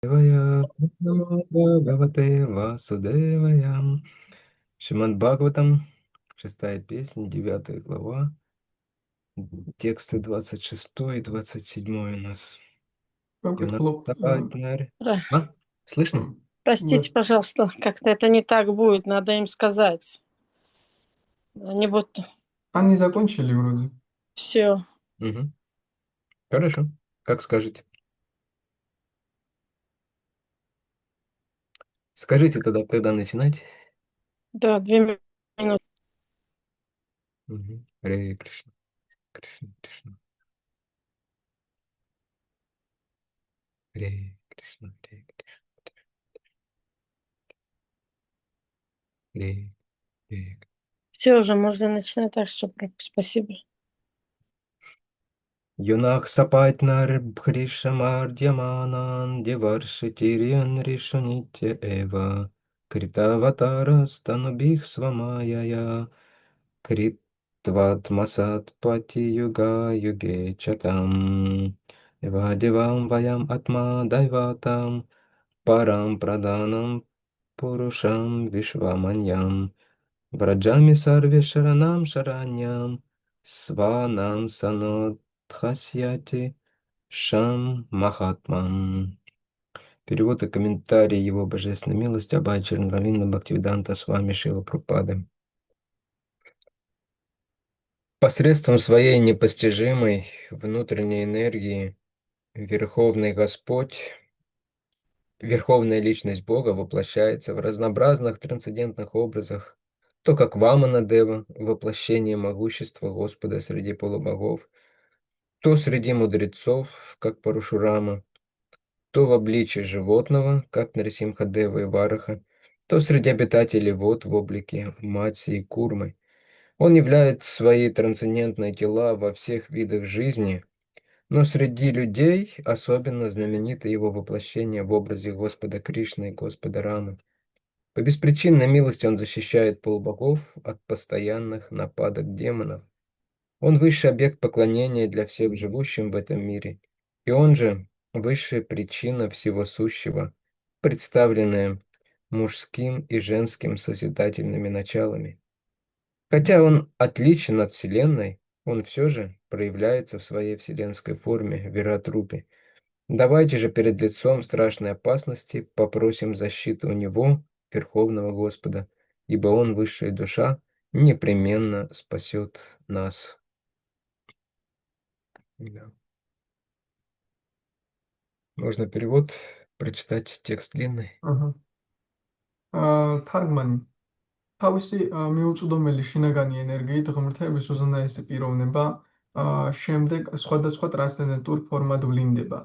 Вая, Намо Бхагавате Васудевая. Шримад Бхагаватам, шестая песня, 9 глава, тексты 26 и 27 у нас. Выкладывал. Юнатапатнарь. Про- А? Слышно? Простите, пожалуйста, как-то это не так будет, надо им сказать. Они будут Они закончили вроде. все. Угу. Хорошо. Как скажете. Скажите тогда, когда начинать. Да, 2 минуты. Угу. Харе Кришна. Кришна, Кришна. Харе Кришна, Харе Кришна. Харе, Харе. Все уже, можно начинать, так что спасибо. Юнах сапатнар бхришамардьяманан деваршитирьян ришунитя эва критаватара станубих свамаяя критватмасат пати юга юге чатам эва девам ваям атма дайватам парам праданам пурушам вишваманьям враджами сарве шаранам шараньям сванам санот Тхасьяти Шам Махатман. Перевод и комментарий его божественной милости Абхай Чарнравинда Бхактивиданта с вами Шрила Прабхупады. Посредством своей непостижимой внутренней энергии Верховный Господь, Верховная Личность Бога воплощается в разнообразных трансцендентных образах, то как Вамана Дева, воплощение могущества Господа среди полубогов, то среди мудрецов, как Парашурама, то в обличье животного, как Нарисимха-дева и Вараха, то среди обитателей вод в облике Матси и Курмы. Он являет свои трансцендентные тела во всех видах жизни, но среди людей особенно знаменито его воплощение в образе Господа Кришны и Господа Рамы. По беспричинной милости он защищает полубогов от постоянных нападок демонов. Он высший объект поклонения для всех живущим в этом мире, и он же высшая причина всего сущего, представленная мужским и женским созидательными началами. Хотя он отличен от Вселенной, он все же проявляется в своей вселенской форме Виратрупе. Давайте же перед лицом страшной опасности попросим защиты у него, Верховного Господа, ибо он, высшая душа, непременно спасет нас. Да. Можно перевод прочитать, текст длинный. აჰა. თარგმანი. თავისი მიუწვდომელი შინაგანი ენერგიით ღმრთების უზენაესი პიროვნება შემდეგ სხვადასხვა ტრანსცენდენტურ ფორმად ვლინდება.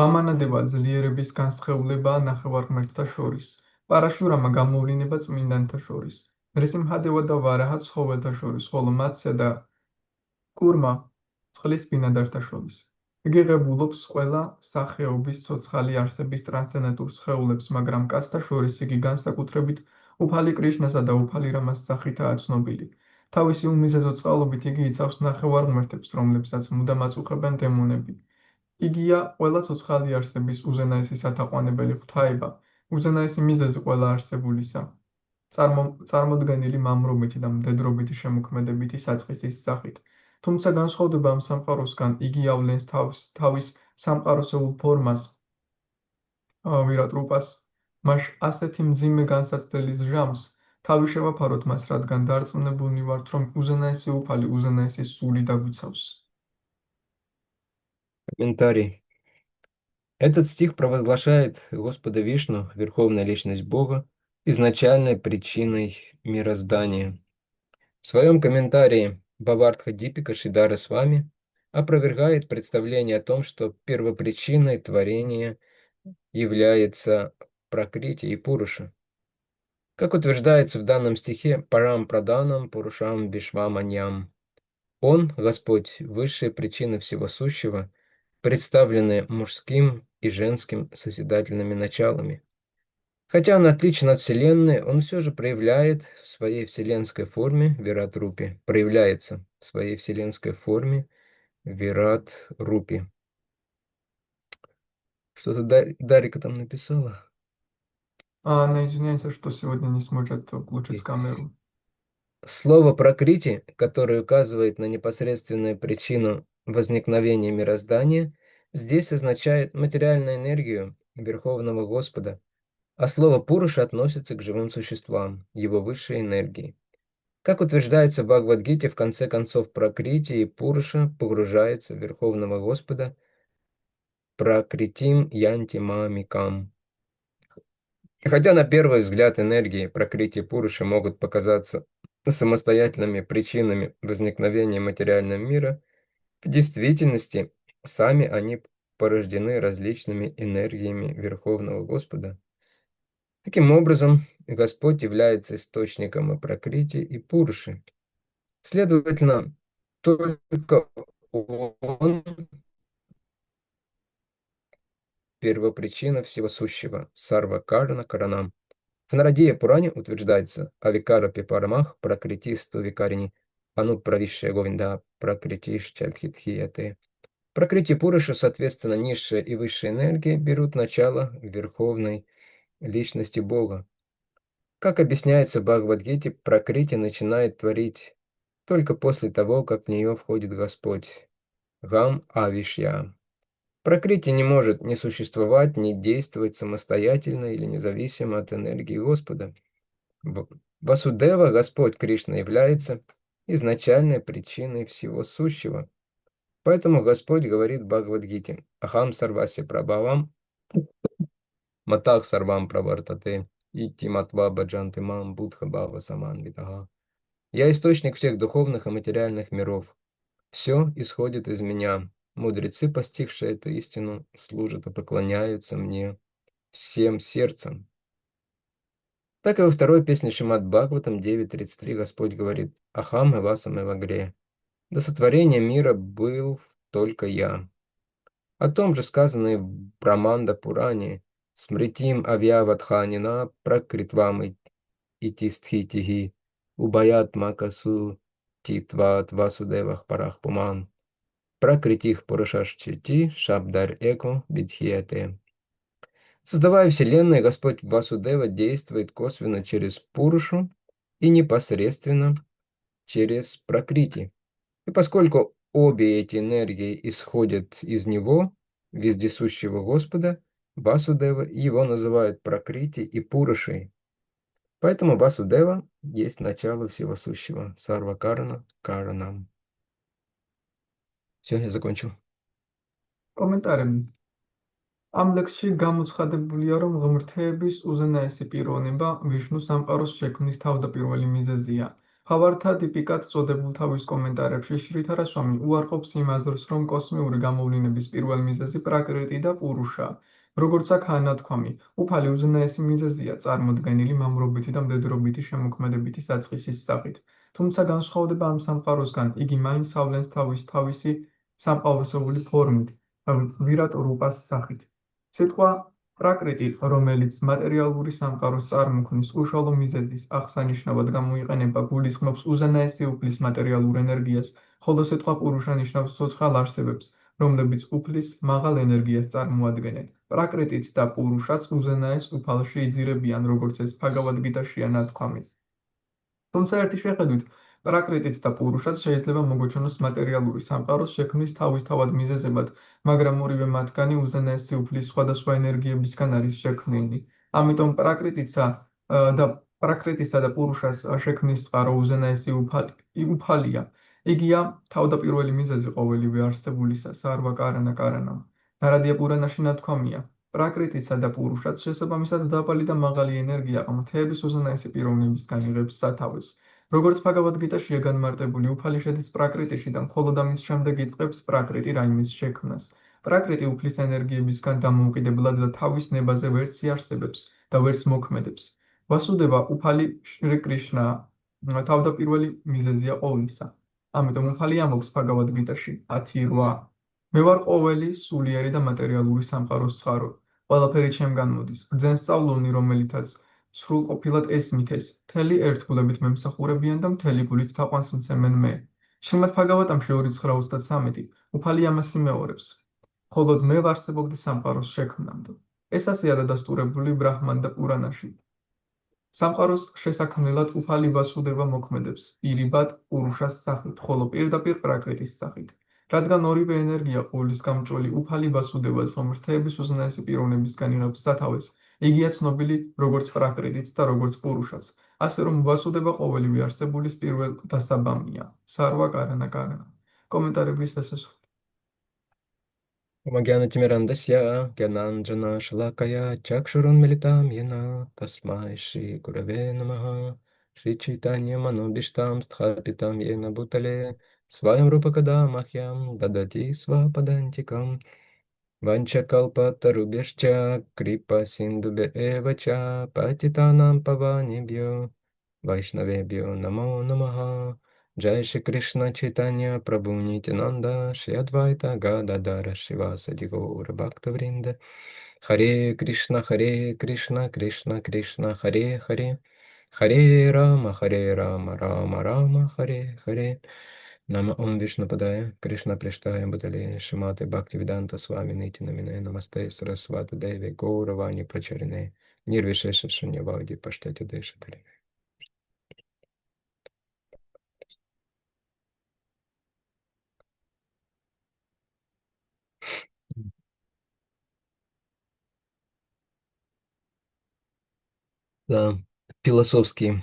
ვამანადება ძლიერების განსხეულება ნახევარღმერთთა შორის. პარაშურამა გამოვლინება წმინდანთა შორის. ნრისიმჰადევა და ვარაჰა ცხოველთა შორის, ხოლო მათსა და კურმა წყლის ბინადართა შორის. იგი ღებულობს ყველა სახეობის ცოცხალი არსების ტრანსცენდენტურ სხეულებს, მაგრამ კაცთა შორის იგი განსაკუთრებით უფალი კრიშნასა და უფალი რამას სახითაა ცნობილი. თავისი უმიზეზო წყალობით იგი იცავს ნახევარღმერთებს, რომლებსაც მუდამ აწუხებენ დემონები. იგია ყველა ცოცხალი არსების უზენაესი სათაყვანებელი ღვთაება, უზენაესი მიზეზი ყველა არსებულისა. წარმოდგენილი მამრობითი და მდედრობითი შემოქმედებითი საწყისის სახით. თუმცა განსხვავდება ამ სამყაროსგან, იგი ავლენს თავის სამყაროსეულ ფორმას, ვირატრუპას, მას ასეთი მძიმე განსაცდელის ჟამს, თავი შევაფაროთ მას, რადგან დარწმუნებულნი ვართ, რომ უზენაესი უფალი, უზენაესი სული დაგვიცავს. Комментарий. Этот стих провозглашает Господа Вишну, Верховная Личность Бога, изначальной причиной мироздания. В своем комментарии Бхавардха Дипика Шидара с вами опровергает представление о том, что первопричиной творения является Пракрити и Пуруша. Как утверждается в данном стихе Парам Праданам Пурушам Вишваманьям, Он, Господь, высшая причина всего сущего, представленная мужским и женским созидательными началами. Хотя он отличен от Вселенной, он все же проявляет в своей вселенской форме Вират-рупи, проявляется в своей вселенской форме Вират-рупи. Что-то Дарика там написала. Она извиняется, что сегодня не сможет включить Окей. камеру. Слово «прокрити», которое указывает на непосредственную причину возникновения мироздания, здесь означает материальную энергию Верховного Господа, а слово «пуруша» относится к живым существам, его высшей энергии. Как утверждается в Бхагавад-гите, в конце концов Пракрити и Пуруша погружается в Верховного Господа Пракритим Янти Мамикам. Хотя на первый взгляд энергии Пракрити и Пуруши могут показаться самостоятельными причинами возникновения материального мира, в действительности сами они порождены различными энергиями Верховного Господа. Таким образом, Господь является источником и Пракрити, и Пуруши. Следовательно, только Он – первопричина всего сущего, Сарва Карана Каранам. В Нарадия Пуране утверждается Авикара Пипарамах Пракритисту Викарини Ану Правишия Говинда Пракритишча Бхитхияте. Пракрити Пуруша, соответственно, низшая и высшая энергия берут начало в верховной личности Бога. Как объясняется в Бхагавад-гите, Пракрити начинает творить только после того, как в нее входит Господь. Гам Авишья. Пракрити не может ни существовать, ни действовать самостоятельно или независимо от энергии Господа. Васудева, Господь Кришна, является изначальной причиной всего сущего. Поэтому Господь говорит в Бхагавад-гите: Ахам сарваси прабхавам, матах сарвам правартате, ити матва баджанты мам будха бхава саман витага. Я источник всех духовных и материальных миров. Все исходит из меня. Мудрецы, постигшие эту истину, служат и поклоняются мне всем сердцем. Так и во второй песне Шримад Бхагаватам 9.33 Господь говорит: Ахам эвасам эвагре. До сотворения мира был только я. О том же сказано и в Браманда Пуране: Смритим авьяватханина пракритвам итистхитиги убаят макасу титват васудевах парах пуман пракритих пурашашчити шабдар эко бидхиете. Создавая Вселенную, Господь Васудева действует косвенно через Пурушу и непосредственно через Пракрити. И поскольку обе эти энергии исходят из Него, вездесущего Господа, Васудева, его называют Пракрити и Пурушей. Поэтому Васудева есть начало всего сущего. Сарва Карана Каранам. Все, я закончил. კომენტარები. ამ ლექსში გამოცხადებულია, რომ ღმრთების უზენაესი პიროვნება ვიშნუ სამყაროს შექმნის თავდაპირველი მიზეზია. ხავართა ტიპიკად წოდებულ თავის კომენტარებში შრითარა სვამი უარყოფს იმ აზრს, რომ კოსმიური გამოვლინების პირველ მიზეზი პრაკრიტი და პურუშა. როგორც აქ ანათქვამი, უფალი უზენაესი მიზეზია წარმოდგენილი მამრობითი და მდედრობითი შემოქმედებითი საწყისის სახით. თუმცა განსხვავდება ამ სამყაროსგან, იგი მაინც ავლენს თავისი სამყაროსეული ფორმით, ვირატ რუპას სახით. სიტყვა პრაკრიტი, რომელიც მატერიალური სამყაროს წარმოქმნის უშუალო მიზეზის აღსანიშნავად გამოიყენება, გულისხმობს უზენაესი უფლის მატერიალურ ენერგიას, ხოლო სიტყვა პურუშა ნიშნავს ცოცხალ არსებებს, რომლებიც უფლის მაღალ ენერგიას წარმოადგენენ. პრაკრიტიც და პურუშაც უზენაეს უფალში იძირებიან, როგორც ეს ბჰაგავად-გიტაშია ნათქვამი. თუმცა ერთი შეხედვით, პრაკრიტიც და პურუშაც შეიძლება მოგოჩვენოს მატერიალური სამყაროს შექმნის თავისთავად მიზეზებად, მაგრამ ორივე მათგანი უზენაესი უფლის სხვადასხვა ენერგიებისგან არის შექმნილი. ამიტომ პრაკრიტისა და პურუშას შექმნის წყარო უზენაესი უფალია. იგია თავდაპირველი მიზეზი ყოველივე არსებულისა, სარვა კარანა კარანამ. ნარადია პურანაში ნათქვამია: პრაკრიტისა და პურუშაც შესაბამისად დაბალი და მაღალი ენერგია ღმრთების უზენაესი პიროვნებისგან იღებს სათავეს. როგორც ბჰაგავად-გიტაშია განმარტებული, უფალი შედის პრაკრიტიში და მხოლოდ ამის შემდეგ იწყებს პრაკრიტი რაიმეს შექმნას. პრაკრიტი უფლის ენერგიებისგან დამოუკიდებლად და თავის ნებაზე ვერც იარსებებს და ვერც მოქმედებს. ვასუდევა, უფალი შრი კრიშნა, თავდაპირველი მიზეზია ყოვლისა. ამიტომ უფალი ამბობს ბჰაგავად-გიტაში 10.8. მე ვარ ყოველი სულიერი და მატერიალური სამყაროს წყარო. ყველაფერი ჩემგან მოდის. ბრძენ სწავლონი, რომელითაც სრულყოფილად ესმითეს, მთელი ერთგულებით მემსახურებიან და მთელი გულით თაყვანს მცემენ მე. შრიმად ბჰაგავატამში 2.9-33 უფალი ამას იმეორებს. მხოლოდ მე ვარსებობდი სამყაროს შექმნამდე. ეს ასეა დადასტურებული ბრაჰმან და პურანაში. სამყაროს შესაქმნელად უფალი ვასუდევა მოქმედებს პირიბად პურუშას სახით, ხოლო პირდაპირ პრაკრიტის სახით. რადგან ორივე ენერგია ყოვლის გამჭოლი უფალი ვასუდევას ღმერთების უზენაესი პიროვნებისგან იღებს სათავეს, იგია ცნობილი როგორც პრაკრიტიც და როგორც პურუშაც. ასე რომ ვასუდევა ყოველივე არსებულის პირველ დასაბამია. სარვა კარანა კარანა. კომენტარების დასასრული. Gyanatimирандасya Gyananjana Shalakaya Chakshurunmilitam Yena Tasmai Shri Gurave Namaha Shri Chaitanya Manobishtam Sthapitam Yena Bhutale Swayam Rupakada Mahyam Dadati Svapadantikam Vanchakalpatarubhyascha Kripa Sindhubhya Evacha Patitanam Pavanebhyo Vaishnavebhyo Namo Namaha Jai Shri Krishna Chaitanya Prabhu Nityananda Shri Advaita Gadadara Shivasadi Gaura Bhakta Vrinda Hare Krishna Krishna Krishna Hare Hare Hare Rama Rama Rama Hare Hare Nama Om Vishnu Padaya Krishna Prishtaya Bhutale Shrimate Bhaktivedanta Swami Niti Namine Namaste Saraswati Devi Gauravani Pracharine Nirvishesha Shunyavadi Pashtati Deshatale. Да, философский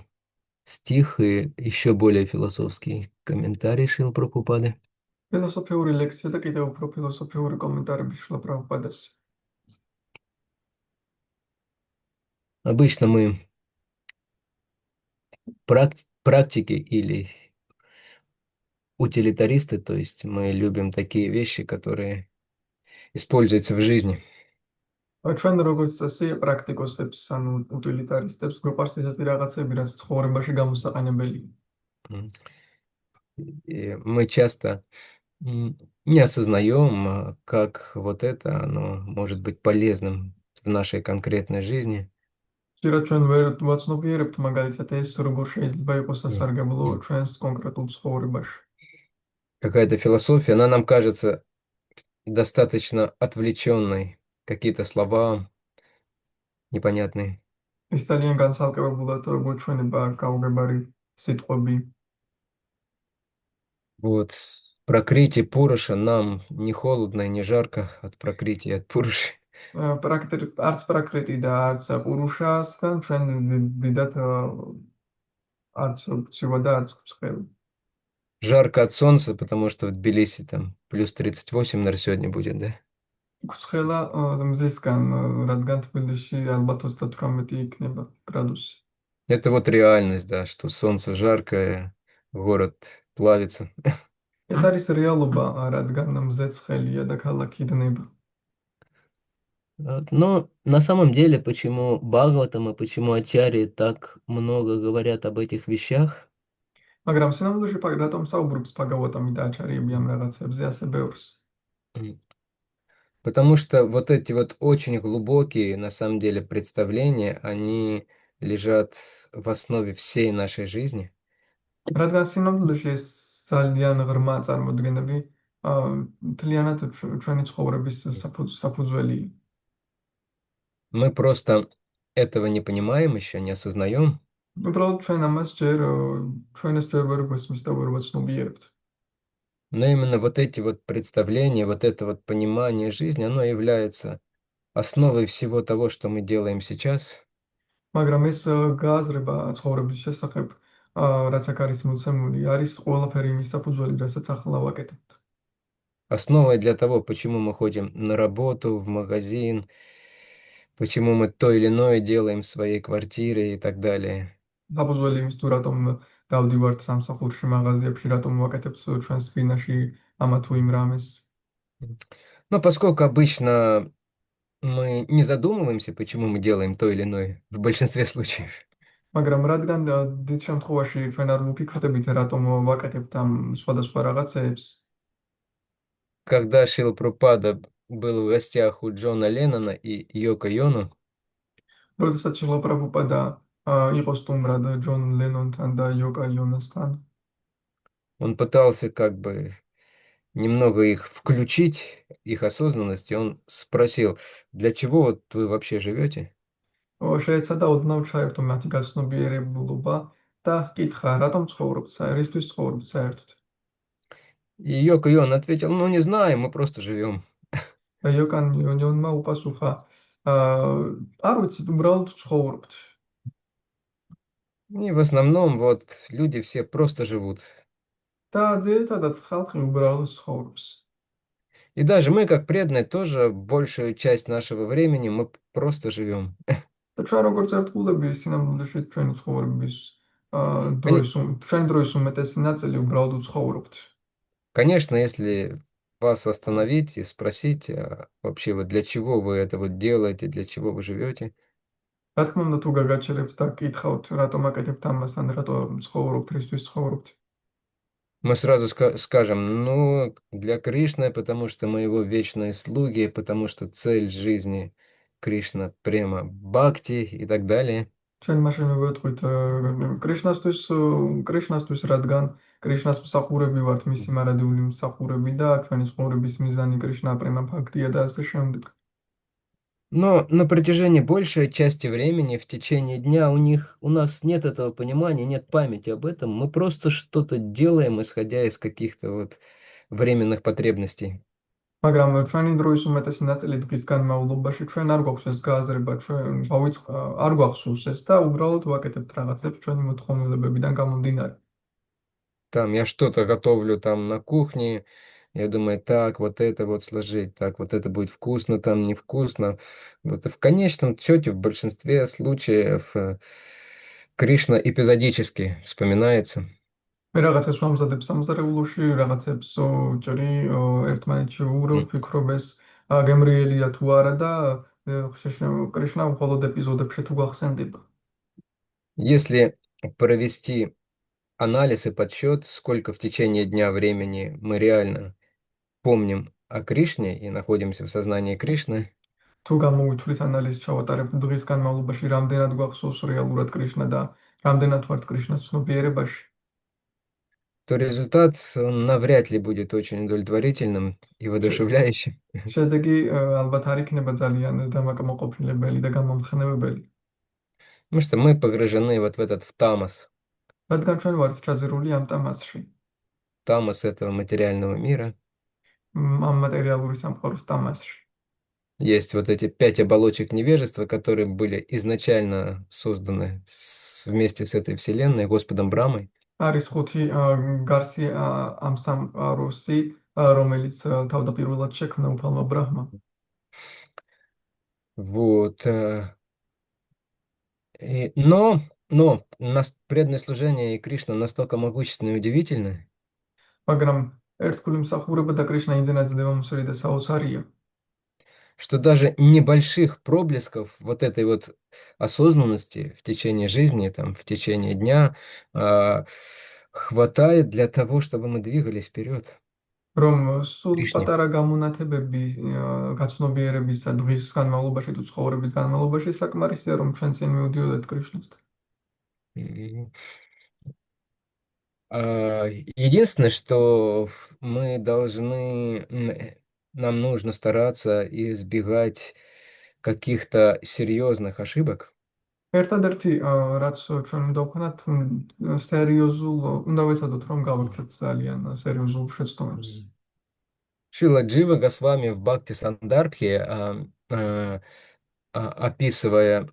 стих и еще более философский комментарий Шрилы Прабхупады. ფილოსოფიური ლექსია და კიდევ უფრო ფილოსოფიური კომენტარები შრილა პრაბჰუპადას. Обычно мы практики или утилитаристы, то есть мы любим такие вещи, которые используются в жизни. ჩვენ როგორც წესი პრაქტიკოსებს ანუ უტილიტარისტებს გვიყვარს ისეთი რაღაცები, რაც ცხოვრებაში გამოსაყენებელია. М. И мы часто не осознаем, как вот это оно может быть полезным в нашей конкретной жизни. ხშირად ჩვენ ვერ ვაცნობიერებთ მაგალითად ეს როგორ შეიძლება იყოს სასარგებლო М. ჩვენს კონკრეტულ ცხოვრებაში. Какая-то философия, она нам кажется достаточно отвлеченной. Какие-то слова непонятные. ის ძალიან განსალკევებულად გვეჩვენება გაუგებარი სიტყვები. Вот. Пракрити Пуруша нам не холодно и не жарко от Пракрити и от Пуруши. არც პრაკრიტი და არც პურუშასთან ჩვენ დიდად არც ცივა და არც ცხელი. Жарко от солнца, потому что в Тбилиси там плюс 38, наверное, сегодня будет, да? ცხელა მზისგან, რადგან თბილისში ალბათ 38 იქნება გრადუსი. Это вот реальность, да, что солнце жаркое, город плавится. ეს არის რეალობა, რადგან მზე ცხელია და ქალაქი დნება. Но на самом деле, почему Бхагаватам и почему Ачарьи так много говорят об этих вещах? მაგრამ სინამდვილეში რატომ საუბრობს ბაგავატამი და აჩარიები ამ რაღაცებზე ასე ბევრს? Потому что вот эти вот очень глубокие, на самом деле, представления, они лежат в основе всей нашей жизни. რადგან სინამდვილეში ეს ძალიან ღრმა წარმოდგენები მთლიანად ჩვენი ცხოვრების საფუძველია. Мы просто этого не понимаем еще, не осознаем. უბრალოდ ჩვენ ამას ჩვენ ეს ჯერ ვერ გვესმის და ვერ ვაცნობიერებთ. Но именно вот эти вот представления, вот это вот понимание жизни, оно является основой всего того, что мы делаем сейчас. მაგრამ ეს გააზრება ცხოვრების შესახებ, რაც აქ არის მოცემული, არის ყველაფერი იმის საფუძველი, რასაც ახლა ვაკეთებთ. Основой для того, почему мы ходим на работу, в магазин, почему мы то или иное делаем в своей квартире и так далее. საფუძველი იმის თუ რატომ დავდივართ სამსახურში, მაღაზიებში, რატომ ვაკეთებთ ჩვენს სპინაში ამა თუ იმ რამეს. Но поскольку обычно мы не задумываемся, почему мы делаем то или иное, в большинстве случаев. მაგრამ რადგან დიდ შემთხვევაში ჩვენ არ ვფიქრდებით, რატომ ვაკეთებთ ამ სხვადასხვა რაღაცებს. Когда Шрила Прабхупада был в гостях у Джона Леннона и Йоко Йоно, როდესაც შრილა პრაბჰუპადა იყო სტუმრად ჯონ ლენონთან და იოკა იონასთან, он пытался как бы немного их включить, их осознанность, и он спросил, для чего вот вы вообще живете? შეეცადა ოდნავ ჩაერთო მათი გაცნობიერებულობა და ჰკითხა, რატომ ცხოვრობთ, რისთვის ცხოვრობთ საერთოდ. И Йоко и он ответил, ну не знаю, мы просто живем. და იოკან იონიონმა უპასუხა, არ ვიცით, უბრალოდ ცხოვრობთ. И в основном вот люди все просто живут. და ძირითადად ხალხი უბრალოდ ცხოვრობს. И даже мы, как преданные, тоже большую часть нашего времени мы просто живем. და ჩვენ როგორც ერთგულები სინამდვილეში ჩვენი ცხოვრების Коне- ჩვენი დროის უმეტესი ნაწილი უბრალოდ უცხოვრობთ. Конечно, если вас остановить и спросить, вообще вот для чего вы это вот делаете, для чего вы живете, რა თქმა უნდა, თუ გაგაჩერებთ და გკითხავთ, რატომ აკეთებთ ამას, ან რატომ ცხოვრობთ, რისთვის ცხოვრობთ, мы сразу скажем, ну, для Кришны, потому что мы его вечные слуги, потому что цель жизни Кришна према бхакти и так далее. ჩვენ მაშინ მივეთყვით კრიშნასთვის, რადგან კრიშნას მსახურები ვართ, მისი მარადიული მსახურები და ჩვენი ცხოვრების მიზანი კრიშნა პრემა ბჰაქტია და ასე შემდეგ. Но на протяжении большей части времени в течение дня у нас нет этого понимания, нет памяти об этом. Мы просто что-то делаем, исходя из каких-то вот временных потребностей. მაგრამ ჩვენი დროის უმეტესი ნაწილი დღის განმავლობაში ჩვენ არ გვაქვს ეს გააზრება, არ გვახსოვს ეს და უბრალოდ ვაკეთებთ რაღაცებს ჩვენი მოთხოვნილებებიდან გამომდინარე. Там я что-то готовлю там на кухне, я думаю, так, вот это вот сложить, так, вот это будет вкусно, там невкусно. Вот и в конечном счете, в большинстве случаев, Кришна эпизодически вспоминается. მე რაღაცას ვამზადებ სამზარეულოში, რაღაცებს ჭრი, ერთმანეთში М. ვფიქრობ ეს გემრიელია თუ არა და კრიშნა მხოლოდ ეპიზოდებში თუ გახსენდება. Если провести анализ и подсчет, сколько в течение дня времени мы реально помним о Кришне и находимся в сознании Кришны, თუ გამოვითვლით ანალიზს ჩავატარებთ დღის განმავლობაში, რამდენად გვახსოვს რეალურად კრიშნა და რამდენად ვართ კრიშნას ცნობიერებაში, то результат он навряд ли будет очень удовлетворительным и შე- воодушевляющим. შედეგი ალბათ არ იქნება ძალიან დამაკმაყოფილებელი და გამამხნევებელი, Потому что мы погружены вот в этот в тамос, რადგან ჩვენ ვართ ჩაძირული ამ ტამასში, тамос этого материального мира. ამ მატერიალური სამყაროს ტამასში. Есть вот эти 5 оболочек невежества, которые были изначально созданы вместе с этой вселенной, Господом Брамой. არის ხუთი გარსი ამ სამყაროსი, რომელიც თავდაპირველად შექმნა უფალმა ბრაჰმა. Вот. Но преданное служение и Кришна настолько могущественны и удивительны, მაგრამ ერთგული მსახურება და კრიშნა იმდენად ძლევამოსილი და საოცარია, что даже небольших проблесков вот этой вот осознанности в течение жизни, там, в течение дня а, хватает для того, чтобы мы двигались вперед. რომ სულ Кришне. პატარა გამონათებები გაცნობიერებისა დღის განმავლობაში თუ ცხოვრების განმავლობაში საკმარისია, რომ ჩვენ წინ მივდიოდეთ კრიშნასთან. М, Единственное, что мы должны, нам нужно стараться избегать каких-то серьезных ошибок. ერთადერთი რაც ჩვენ უნდა ვქნათ, უნდა ვეცადოთ რომ გავაკეთოთ ძალიან სერიოზულ შეცდომებს. Шила Джива Госвами в Бхакти Сандарбхе, а, описывая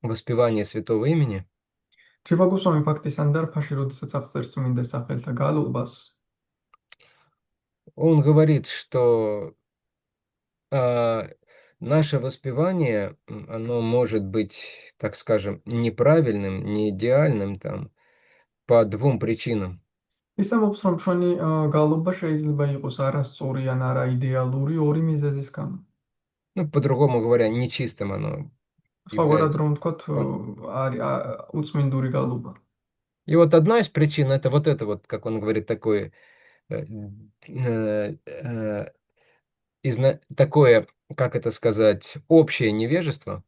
воспевание святого имени, ჯივაგოსვამი ფაქტის ანდარფაში, როდესაც აღწერს წმინდა სახელთა გალობას, он говорит, что а, наше воспевание, оно может быть, так скажем, неправильным, не идеальным там, по двум причинам. ის ამბობს, რომ ჩვენი გალობა შეიძლება იყოს არასწორი ან არაიდეალური ორი мизезის გამო. Ну, по-другому говоря, нечистым оно სხვაგვარად является. რომ ვთქვათ, არის უწმინდური გალობა. И вот одна из причин это вот, как он говорит, такое, э, э, э, такое, как это сказать, общее невежество.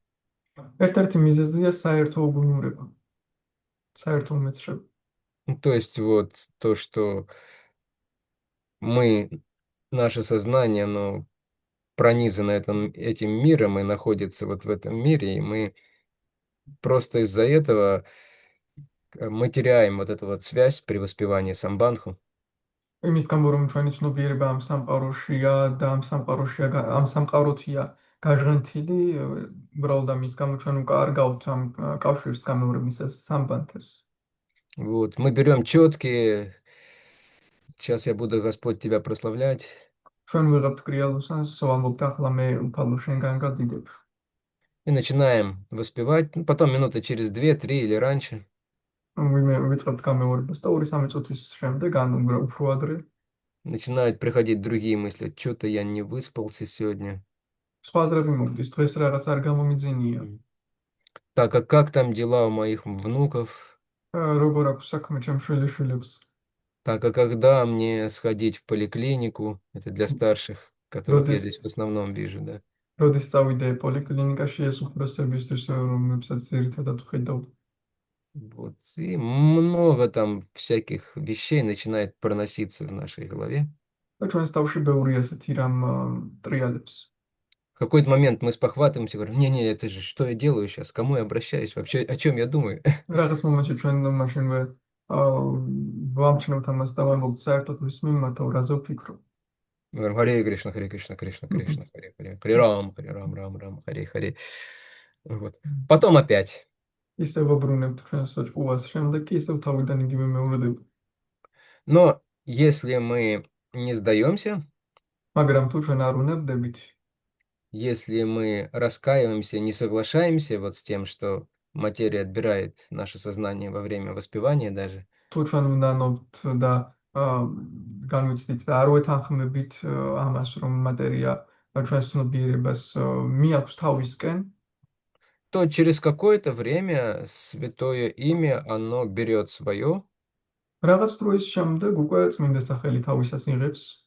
ერთ-ერთი მიზეზია საერთო უგუნურება, საერთო უმეცრება. Ну, то есть вот то, что мы наше сознание, оно пронизано этим миром и находится вот в этом мире, и мы просто из-за этого мы теряем вот эту вот связь при воспевании самбанху. იმის გამო რომ ჩვენი ცნობიერება ამ სამყაროშია და ამ სამყაროთია გაჟღენთილი, უბრალოდ ამის გამო ჩვენ უკარგავთ ამ კავშირს გამეორებისას სამბანთეს. Вот, мы берем четкие, сейчас я буду, Господь, тебя прославлять, ჩვენ ვიღებთ კრიალოსანს, ვამბობთ ახლა მე უფალო შენგან გადიდებ. и начинаем воспевать, ну, потом минуты через 2-3 или раньше, ვიწყებთ გამეორებას და 2-3 წუთის შემდეგ, ან უფრო ადრე, начинают приходить другие мысли, что-то я не выспался сегодня. სხვა აზრები მოგდის, დღეს რაღაც არ გამომიძინია. Так, а как там дела у моих внуков? როგორ აქვს საქმე ჩემ შვილიშვილებს? Так, а когда мне сходить в поликлинику? Это для старших, которых я როდის здесь в основном вижу, да. როდის წავიდე პოლიკლინიკაში ეს უფროსებისთვის, რომლებსაც ერთადად ვხედავ? Вот. И много там всяких вещей начинает проноситься в нашей голове. და ჩვენს თავში ბევრი ასეთი რამ ტრიალებს. В какой-то момент мы спохватываемся, говорим, не-не, это же что я делаю сейчас, к кому я обращаюсь, вообще о чем я думаю? რაღაც მომენტში ჩვენ მაშინვე ვამჩნევთ ამას და ვამბობთ საერთოდ ვის მიმართავ, რაზე ვფიქრობ. Мы говорим, Харе Кришна, Харе Кришна, Кришна, Кришна, Харе Харе, Харе Рам, Рам, Рам, Харе Харе. Вот. Потом опять. ისე ვაბრუნებთ ჩვენს ჭკუას, შემდეგ კი ისევ თავიდან იგივე მეორდება. Но если мы не сдаемся, მაგრამ თუ ჩვენ არ უნებდებით, если мы раскаиваемся, не соглашаемся вот с тем, что материя отбирает наше сознание во время воспевания даже, თუ ჩვენ უნანობთ და განვიცდით და არ ვეთანხმებით ამას, რომ მატერია ჩვენს ცნობიერებას მიაქვს თავისკენ, то через какое-то время святое имя, оно берет свое, რაღაც დროის შემდეგ უკვე წმინდა სახელი თავისას იღებს,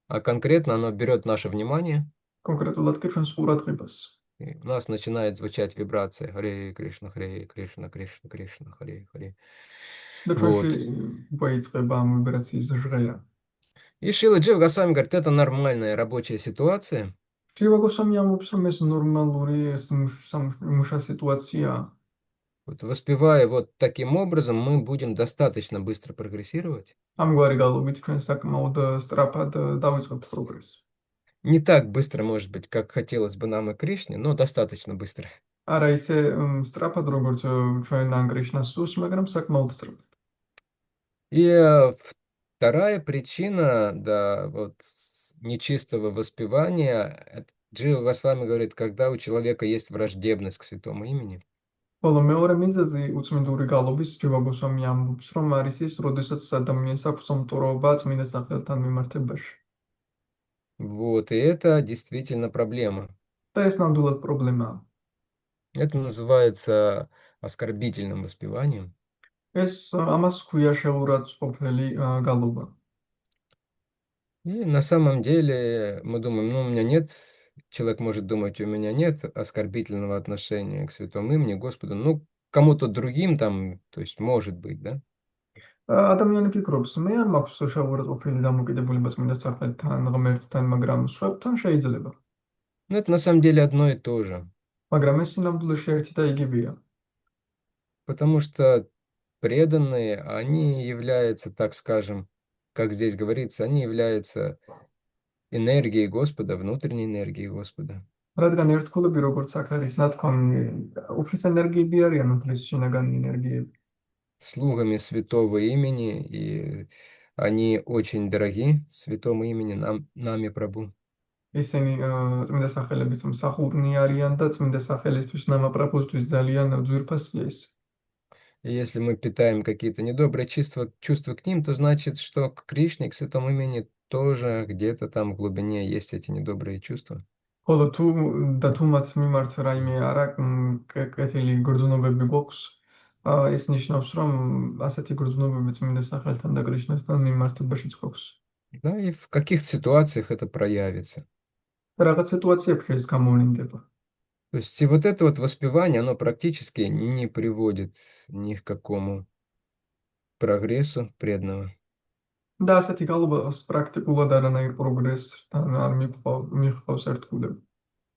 а конкретно оно берет наше внимание, კონკრეტულად კი ჩვენს ყურადღებას. и у нас начинает звучать вибрация Харе Кришна, Харе Кришна, Кришна, Кришна, Харе Харе. და ჩვენში Вот. უკვე იწყება ამ ვიბრაციის ჟღერა. И Шрила Джива Госвами говорит, это нормальная рабочая ситуация, ჯივა გოსვამი ამბობს, რომ ეს ნორმალური მუშა სიტუაციაა. вот, воспевая вот таким образом, мы будем достаточно быстро прогрессировать. ამგვარი გალობით ჩვენ საკმაოდ სწრაფად დავიწყებთ პროგრესს. Не так быстро, может быть, как хотелось бы нам и Кришне, но достаточно быстро. არა ისე სწრაფად, როგორც ჩვენ ან კრიშნას სურს, მაგრამ საკმაოდ სწრაფად. И вторая причина, да, вот нечистого воспевания, Джива Госвами говорит, когда у человека есть враждебность к святому имени. ხოლო მეორე მიზეზი უწმინდური გალობის ჯივა გოსვამი ამბობს, რომ არის ის, როდესაც ადამიანს აქვს მომტვრობა წმინდა სახელთან მიმართებაში. Вот, и это действительно проблема. და ეს ნამდვილად პრობლემაა. Это называется оскорбительным воспеванием. ეს ამას ქვია შეურაცხყოფელი გალობა. И на самом деле мы думаем, ну, у меня нет, человек может думать, у меня нет оскорбительного отношения к святому имени Господу, ну, кому-то другим там, то есть может быть, да? ადამიანი ფიქრობს, მე არ მაქვს შეურაცხყოფელი დამოკიდებულება წმინდა სახელთან, ღმერთთან, მაგრამ სხვებთან შეიძლება. Но это на самом деле одно и то же, მაგრამ ეს სინამდვილეში ერთი და იგივეა. потому что преданные, они являются, так скажем, как здесь говорится, они являются энергией Господа, внутренней энергией Господа. რადგან ერთგულები როგორც აქ არის ნათქვამი, უფლის энергиები არიან, უფლის შინაგანი ენერგიები. Слугами святого имени, и они очень дороги святому имени нами Прабху. ისინი წმინდა სახელების მსახურნი არიან და წმინდა სახელისთვის ნამაპრაფუსთვის ძალიან ძვირფასია ეს. И если мы питаем какие-то недобрые чувства к ним, то значит, что к Кришне, к святому имени тоже где-то там в глубине есть эти недобрые чувства. ხოლო თუ მათ მიმართ რაიმე არაკეთილი გრძნობები გვაქვს, ეს ნიშნავს, რომ ასეთი გრძნობები წმინდა სახელთან და კრიშნასთან მიმართებაშიც გვაქვს. Да, и в каких ситуациях это проявится. და რაღაც სიტუაციებში ეს გამოვლინდება. То есть и вот это вот воспевание, оно практически не приводит ни к какому прогрессу преданного. და ასეთი გალობას პრაქტიკულად არანაირ პროგრესთან არ მიჰყავს ერთგულება.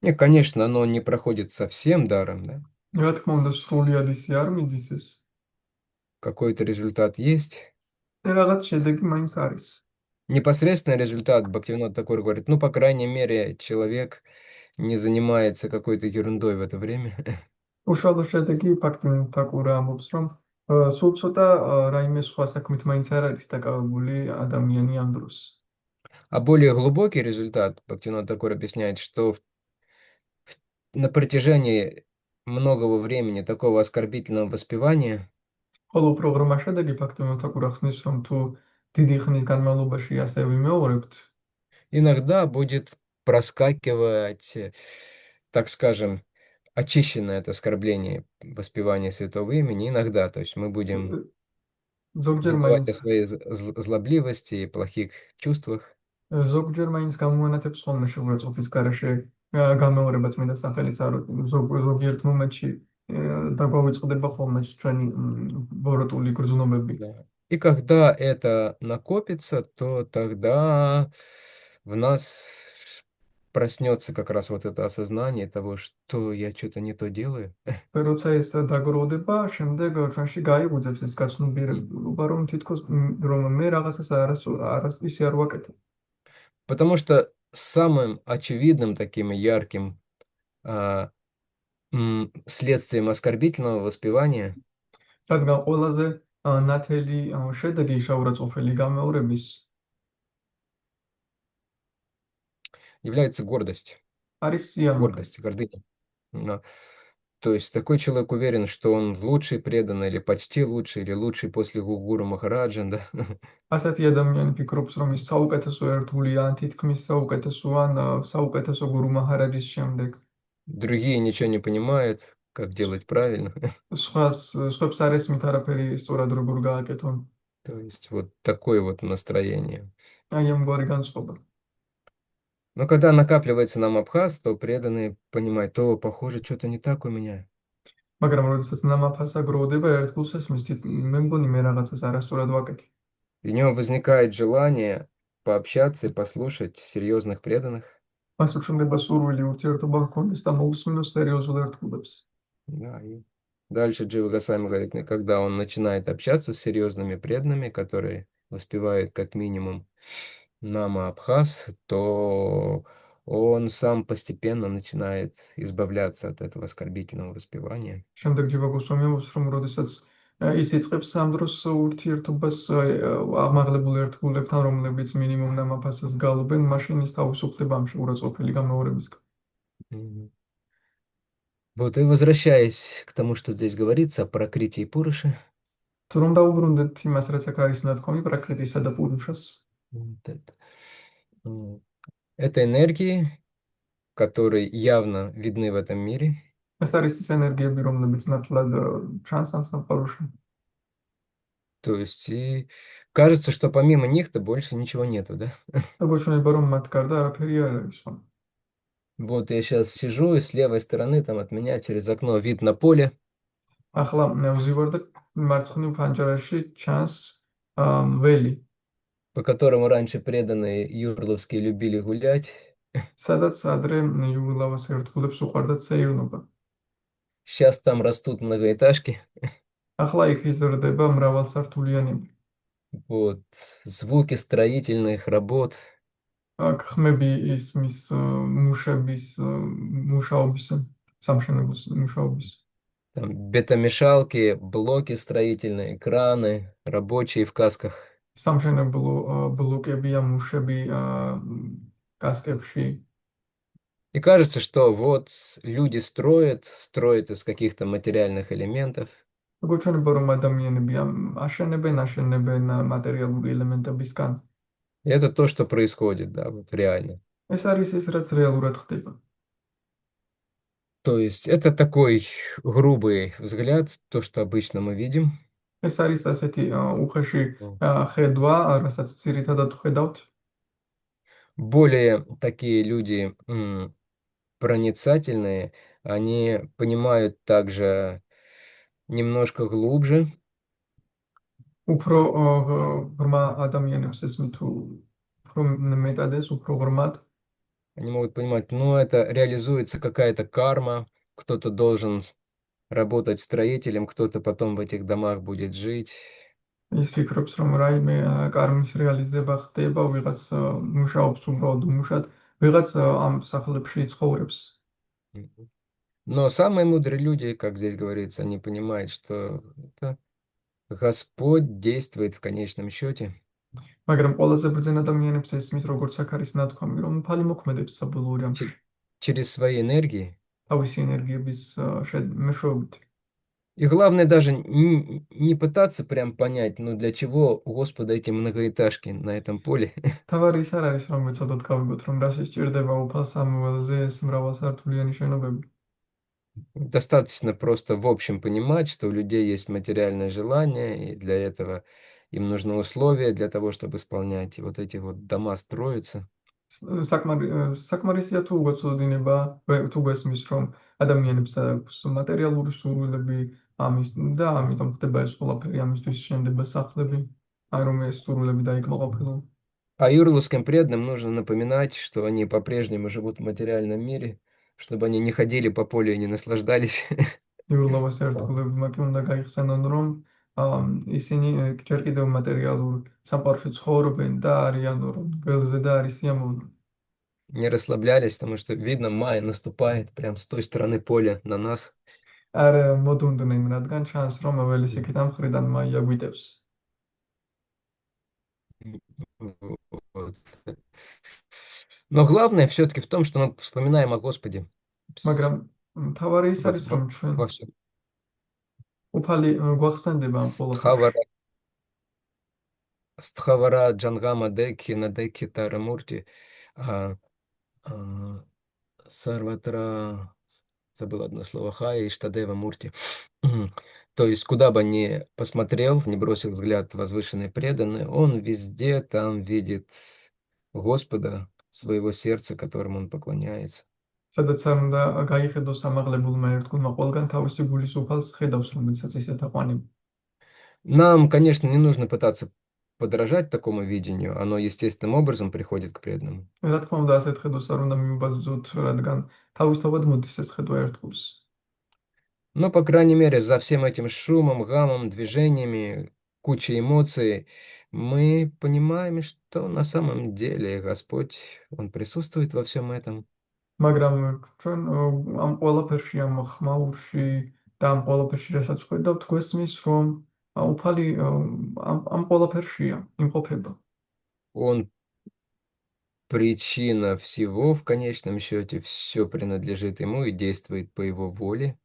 И, конечно, оно не проходит совсем даром, да? რა თქმა უნდა, სრულიად ისე არ მიდის ეს. Какой-то результат есть. რაღაც შედეგი მაინც არის. Непосредственный результат, Бхактивинод Такур говорит, ну, по крайней мере, человек не занимается какой-то ерундой в это время. უშუალო შედეგი ფაქტობრივად თაკურა ამბობს, რომ სულ ცოტა რაიმე სხვა საქმით მაინც არ არის დაკავებული ადამიანი ამ დროს. А более глубокий результат, Бхактивинод Такур объясняет, что на протяжении многого времени такого оскорбительного воспевания ხოლო უფრო ღრმა შედეგი ფაქტობრივად თაკურა ხსნის, რომ თუ დიდი ხნის განმავლობაში ასე ვიმეორებთ, иногда будет проскакивать, так скажем, очищенное от оскорбления воспевания святого имени, иногда, то есть мы будем ზოგჯერ забывать მაინც о своей злобливости и плохих чувствах. ზოგჯერ მაინც გამოანათებს ხოლმე შეურაცხყოფის გარეშე გამეორება წმინდა სახელით არ ზოგიერთ მომენტში დაგვავიწყდება ხოლმე ჩვენი ბოროტული გრძნობები. Да. И когда это накопится, то тогда в нас проснется как раз вот это осознание того, что я что-то не то делаю. როცა ეს დაგროვდება, შემდეგ ჩვენში გაიგუძებს ეს გაცნობიერება, რომ თითქოს რომ მე რაღაცას ისე არ ვაკეთებ. Потому что самым очевидным таким и ярким а, следствием оскорбительного воспевания რადგან ყველაზე ნათელი შედეგი შაურაცხყოფელი გამეორების является гордость. არის სიამოვნება. Гордость, гордыня. Да. То есть такой человек уверен, что он лучший преданный, или почти лучший, или лучший после Гуру Махараджа, да? ასეთი ადამიანი ფიქრობს, რომ ის საუკეთესო ერთგულია, ან თითქმის საუკეთესო, ან საუკეთესო გურუ მაჰარაჯის შემდეგ. Другие ничего не понимают, как делать правильно. სხვებს არ ესმით არაფერი სწორად როგორ გააკეთონ. То есть вот такое вот настроение. აი ამგვარი განწყობა. Но когда накапливается нам абхаз, то преданные понимают, о, похоже, что-то не так у меня. მაგრამ როდესაც ნამაფასა გროვდება ერთგულს ესმის, მე მგონი მე რაღაცას არასწორად ვაკეთე. И у него возникает желание пообщаться и послушать серьезных преданных. მას უჩნდება სურვილი ურთიერთობა ჰქონდეს და მოусმინოს სერიოზულ ერთგულებს. Да, и дальше Джива Госвами говорит, когда он начинает общаться с серьезными преданными, которые воспевают как минимум Нама Абхаз, то он сам постепенно начинает избавляться от этого оскорбительного воспевания. შემდეგ ჯივა გოსვამი ამბობს, რომ როდესაც ის იწყებს ამ დროს ურთიერთობას ამაღლებულ ერთგულებთან, რომლებიც მინიმუმ ნამაფასას გალობენ, მაშინ ის თავისუფლდება ამ შეურაცხყოფელი გამეორებისგან. Мгм. Вот и возвращаясь к тому, что здесь говорится о Пракрити и Пуруши, თუ რომ დაუბრუნდეთ იმას, რაც აქ არის ნათქვამი პრაკრიტისა და პურუშას, вот это энергии, которые явно видны в этом мире, ეს არის ის ენერგიები, რომლებიც ნათლად ჩანს ამ სამყაროში. то есть и кажется, что помимо них-то больше ничего нету, да? და გვეუბნება, რომ მათ გარდა არაფერი არ არის. Вот я сейчас сижу, и с левой стороны там от меня через окно видно поле, ახლა ვზივარ და მარცხნივ ფანჯარაში ჩანს ველი, по которому раньше преданные юрловские любили гулять. სადაც ადრე იუგლავას ერთგულებს უყვარდათ საირნობა. Сейчас там растут многоэтажки. ახლა იქ იზრდება მრავალსართულიანები. Вот, звуки строительных работ, აქ ხმები ისმის მუშების მუშაობის სამშენებლო მუშაობის. там бетомешалки, блоки строительные, краны, рабочие в касках. სამშენებლო ბლოკები ან მუშები კასკებში. И кажется, что вот люди строят из каких-то материальных элементов. გვეუბნება, რომ ადამიანები აშენებენ მატერიალური ელემენტებისგან. И это то, что происходит, да, вот реально. ეს არის ის, რაც რეალურად ხდება. То есть это такой грубый взгляд, то, что обычно мы видим. ეს არის ასეთი უხეში ხედვა, რასაც ძირითადად ხედავთ. Более такие люди проницательные, они понимают также немножко глубже. უფრო ღრმა ადამიანებს ესმით თუ უფრო მეტად ეს უფრო ღრმად Они могут понимать, ну, это реализуется какая-то карма, кто-то должен работать строителем, кто-то потом в этих домах будет жить. ის ფიქრობს რომ რაიმე კარმის რეალიზება ხდება ვიღაც მუშაობს უბრალოდ უმუშად ვიღაც ამ სახლებში ცხოვრობს Мгм. Но самые мудрые люди, как здесь говорится, они понимают, что это Господь действует в конечном счете მაგრამ ყველაზე ბრძენ ადამიანებს ესმის როგორც აქ არის ნათქვამი რომ უფალი მოქმედებს საბოლოო че- ჯამში через свои энергии. თავისი ენერგიების მეშვეობით И главное даже не пытаться прям понять, ну для чего у Господа эти многоэтажки на этом поле. თავარი ის არ არის რომ მეცადოთ გავიგოთ რომ რა შეჭirdება უფალს ამ ველზე ეს მრავალსართულიანი შენობები Достаточно просто в общем понимать, что у людей есть материальное желание, и для этого им нужны условия для того, чтобы исполнять. И вот эти вот дома строятся. საკმარისია თუ უგოცოდინება თუ გესმის რომ ადამიანებს აქვს მატერიალური სურვილები ამის და ამიტომ ხდება ეს ყველაფერი ამისთვის შენდება სახლები აი რომ ეს სურვილები დაიკმაყოფილონ А юрловским преданным нужно напоминать, что они по-прежнему живут в материальном мире, чтобы они не ходили по полю и не наслаждались. იურლოვას ერთგულებმა კი უნდა გაიხსენონ რომ ისინი ჯერ კიდევ მატერიალურ სამყაროში ცხოვრობენ და არიან რომ ველზე და არის სიამოვნო Не расслаблялись, потому что, видно, май наступает прям с той стороны поля на нас. არ მოდუნდნენ რადგან ჩანს რომ ველის იქით ამ მხრიდან მაია გვიტევს Вот. Но главное все-таки в том, что мы вспоминаем о Господе. მაგრამ თავარი ის Вот არის რომ ჩვენ во всем. უფალი გვახსენდება ამ ყველაფერში Стхавара, Стхавара Джангама Деки, Надеки Тарамурти, а, а, Сарватра, забыл одно слово, Хая и Штадева Мурти. То есть, куда бы ни посмотрел, не бросил взгляд возвышенный преданный, он везде там видит Господа, своего сердца, которому он поклоняется. სადაც არ უნდა გაიხედოს ამაღლებულმა ერთგულმა ყველგან თავისი გულის უფალს ხედავს რომელსაც ისეთ აყვანებ Нам, конечно, не нужно пытаться подражать такому видению, оно естественным образом приходит к преданному. რა თქმა უნდა ასეთ ხედოს არ უნდა მიუბაძოთ რადგან თავისთავად მოდის ეს ხედვა ერთგულს Но, по крайней мере, за всем этим шумом, гамом, движениями, кучей эмоций, мы понимаем, что на самом деле Господь, Он присутствует во всем этом. მაგრამ ჩვენ ამ ყველაფერში ამ ხმაურში და ამ ყველაფერში რასაც ხედავთ გვესმის რომ უფალი ამ ყველაფერშია იმყოფება Он причина всего, в конечном счете, все принадлежит Ему и действует по Его воле.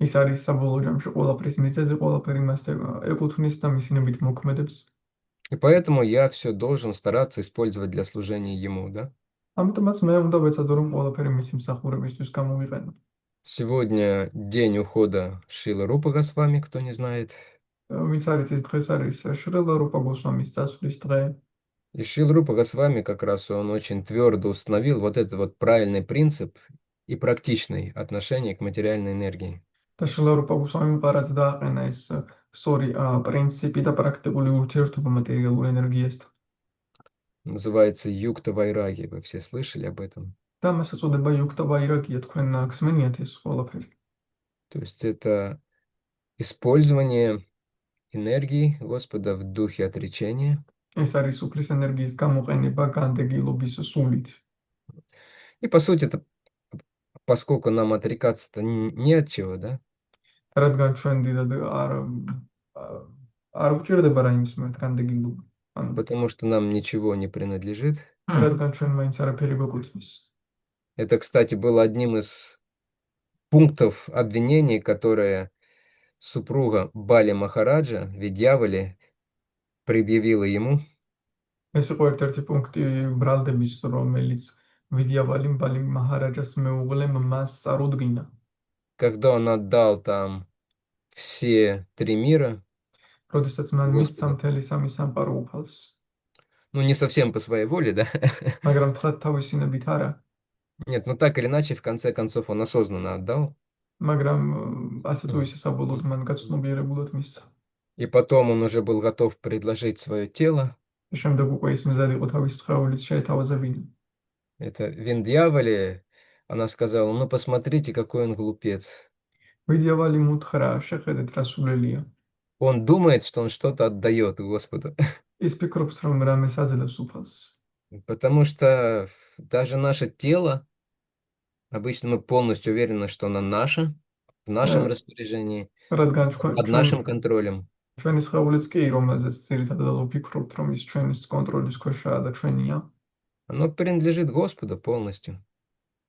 ის არის საბოლოო ჯამში ყველაფრის მიზეზი ყველაფერი მასზე ეკუთვნის და მისინებით მოქმედებს И поэтому я все должен стараться использовать для служения Ему, да? ამიტომაც მე უნდა ვეცადო რომ ყველაფერი მისი მსახურებისთვის გამოვიყენო Сегодня день ухода Шила Рупа Госвами, кто не знает. ვინც არის ეს დღეს არის შრელა რუპა გოსვამის წასვლის დღე И Шила Рупа Госвами как раз он очень твердо установил вот этот вот правильный принцип и практичное отношение к материальной энергии. და შრელა რუპა გოსვამი პარად დააყენა ეს სწორი პრინციპი და პრაქტიკული ურთიერთობა მატერიალურ ენერგიასთან Называется Юкта Вайраги, вы все слышали об этом. და მას ეწოდება იუქტა ვაირაგია თქვენ გსმენიათ ეს ყველაფერი То есть это использование энергии Господа в духе отречения. ეს არის უფლის ენერგიის გამოყენება განდეგილობის სულით И по сути, это, поскольку нам отрекаться-то не от чего, да? რადგან ჩვენ დიდად არ გვჭირდება რაიმის მიმართ განდეგილობა ანუ Потому что нам ничего не принадлежит. რადგან ჩვენ მაინც არაფერი გვეკუთვნის Это, кстати, было одним из пунктов обвинений, которые супруга Бали Махараджа, Видьявали, предъявила ему, ეს იყო ერთ-ერთი პუნქტი ბრალდების რომელიც ვიდიავალიმ ბალი მაჰარაჯას მეუღლემ მას წარუდგინა когда он отдал там все три мира როდესაც მან მისცა Господу. მთელი სამი სამყარო უფალს Ну, не совсем по своей воле, да? მაგრამ თლად თავისინებით არა Нет, ну так или иначе, в конце концов, он осознанно отдал. მაგრამ ასე თუ ისე საბოლოოდ მან გაცნობიერებულად მისცა И потом он уже был готов предложить свое тело. და შემდეგ უკვე ის მზად იყო თავის სხეულით შეეთავაზებინა. Это Вин Дьяволе, она сказала, ну посмотрите, какой он глупец. მიდიავალი მუთხრა, შეხედეთ რა სულელია. Он думает, что он что-то отдает Господу. ის ფიქრობს, რომ რამეს აძლევს უფალს. Потому что даже наше тело, обычно мы полностью уверены, что оно наше, в нашем распоряжении, რადგან под нашим контролем. ჩვენი სხეულიც კი, რომელზეც ძირითადად ვფიქრობთ, რომ ის ჩვენის კონტროლის ქვეშაა და ჩვენია, Оно принадлежит Господу полностью.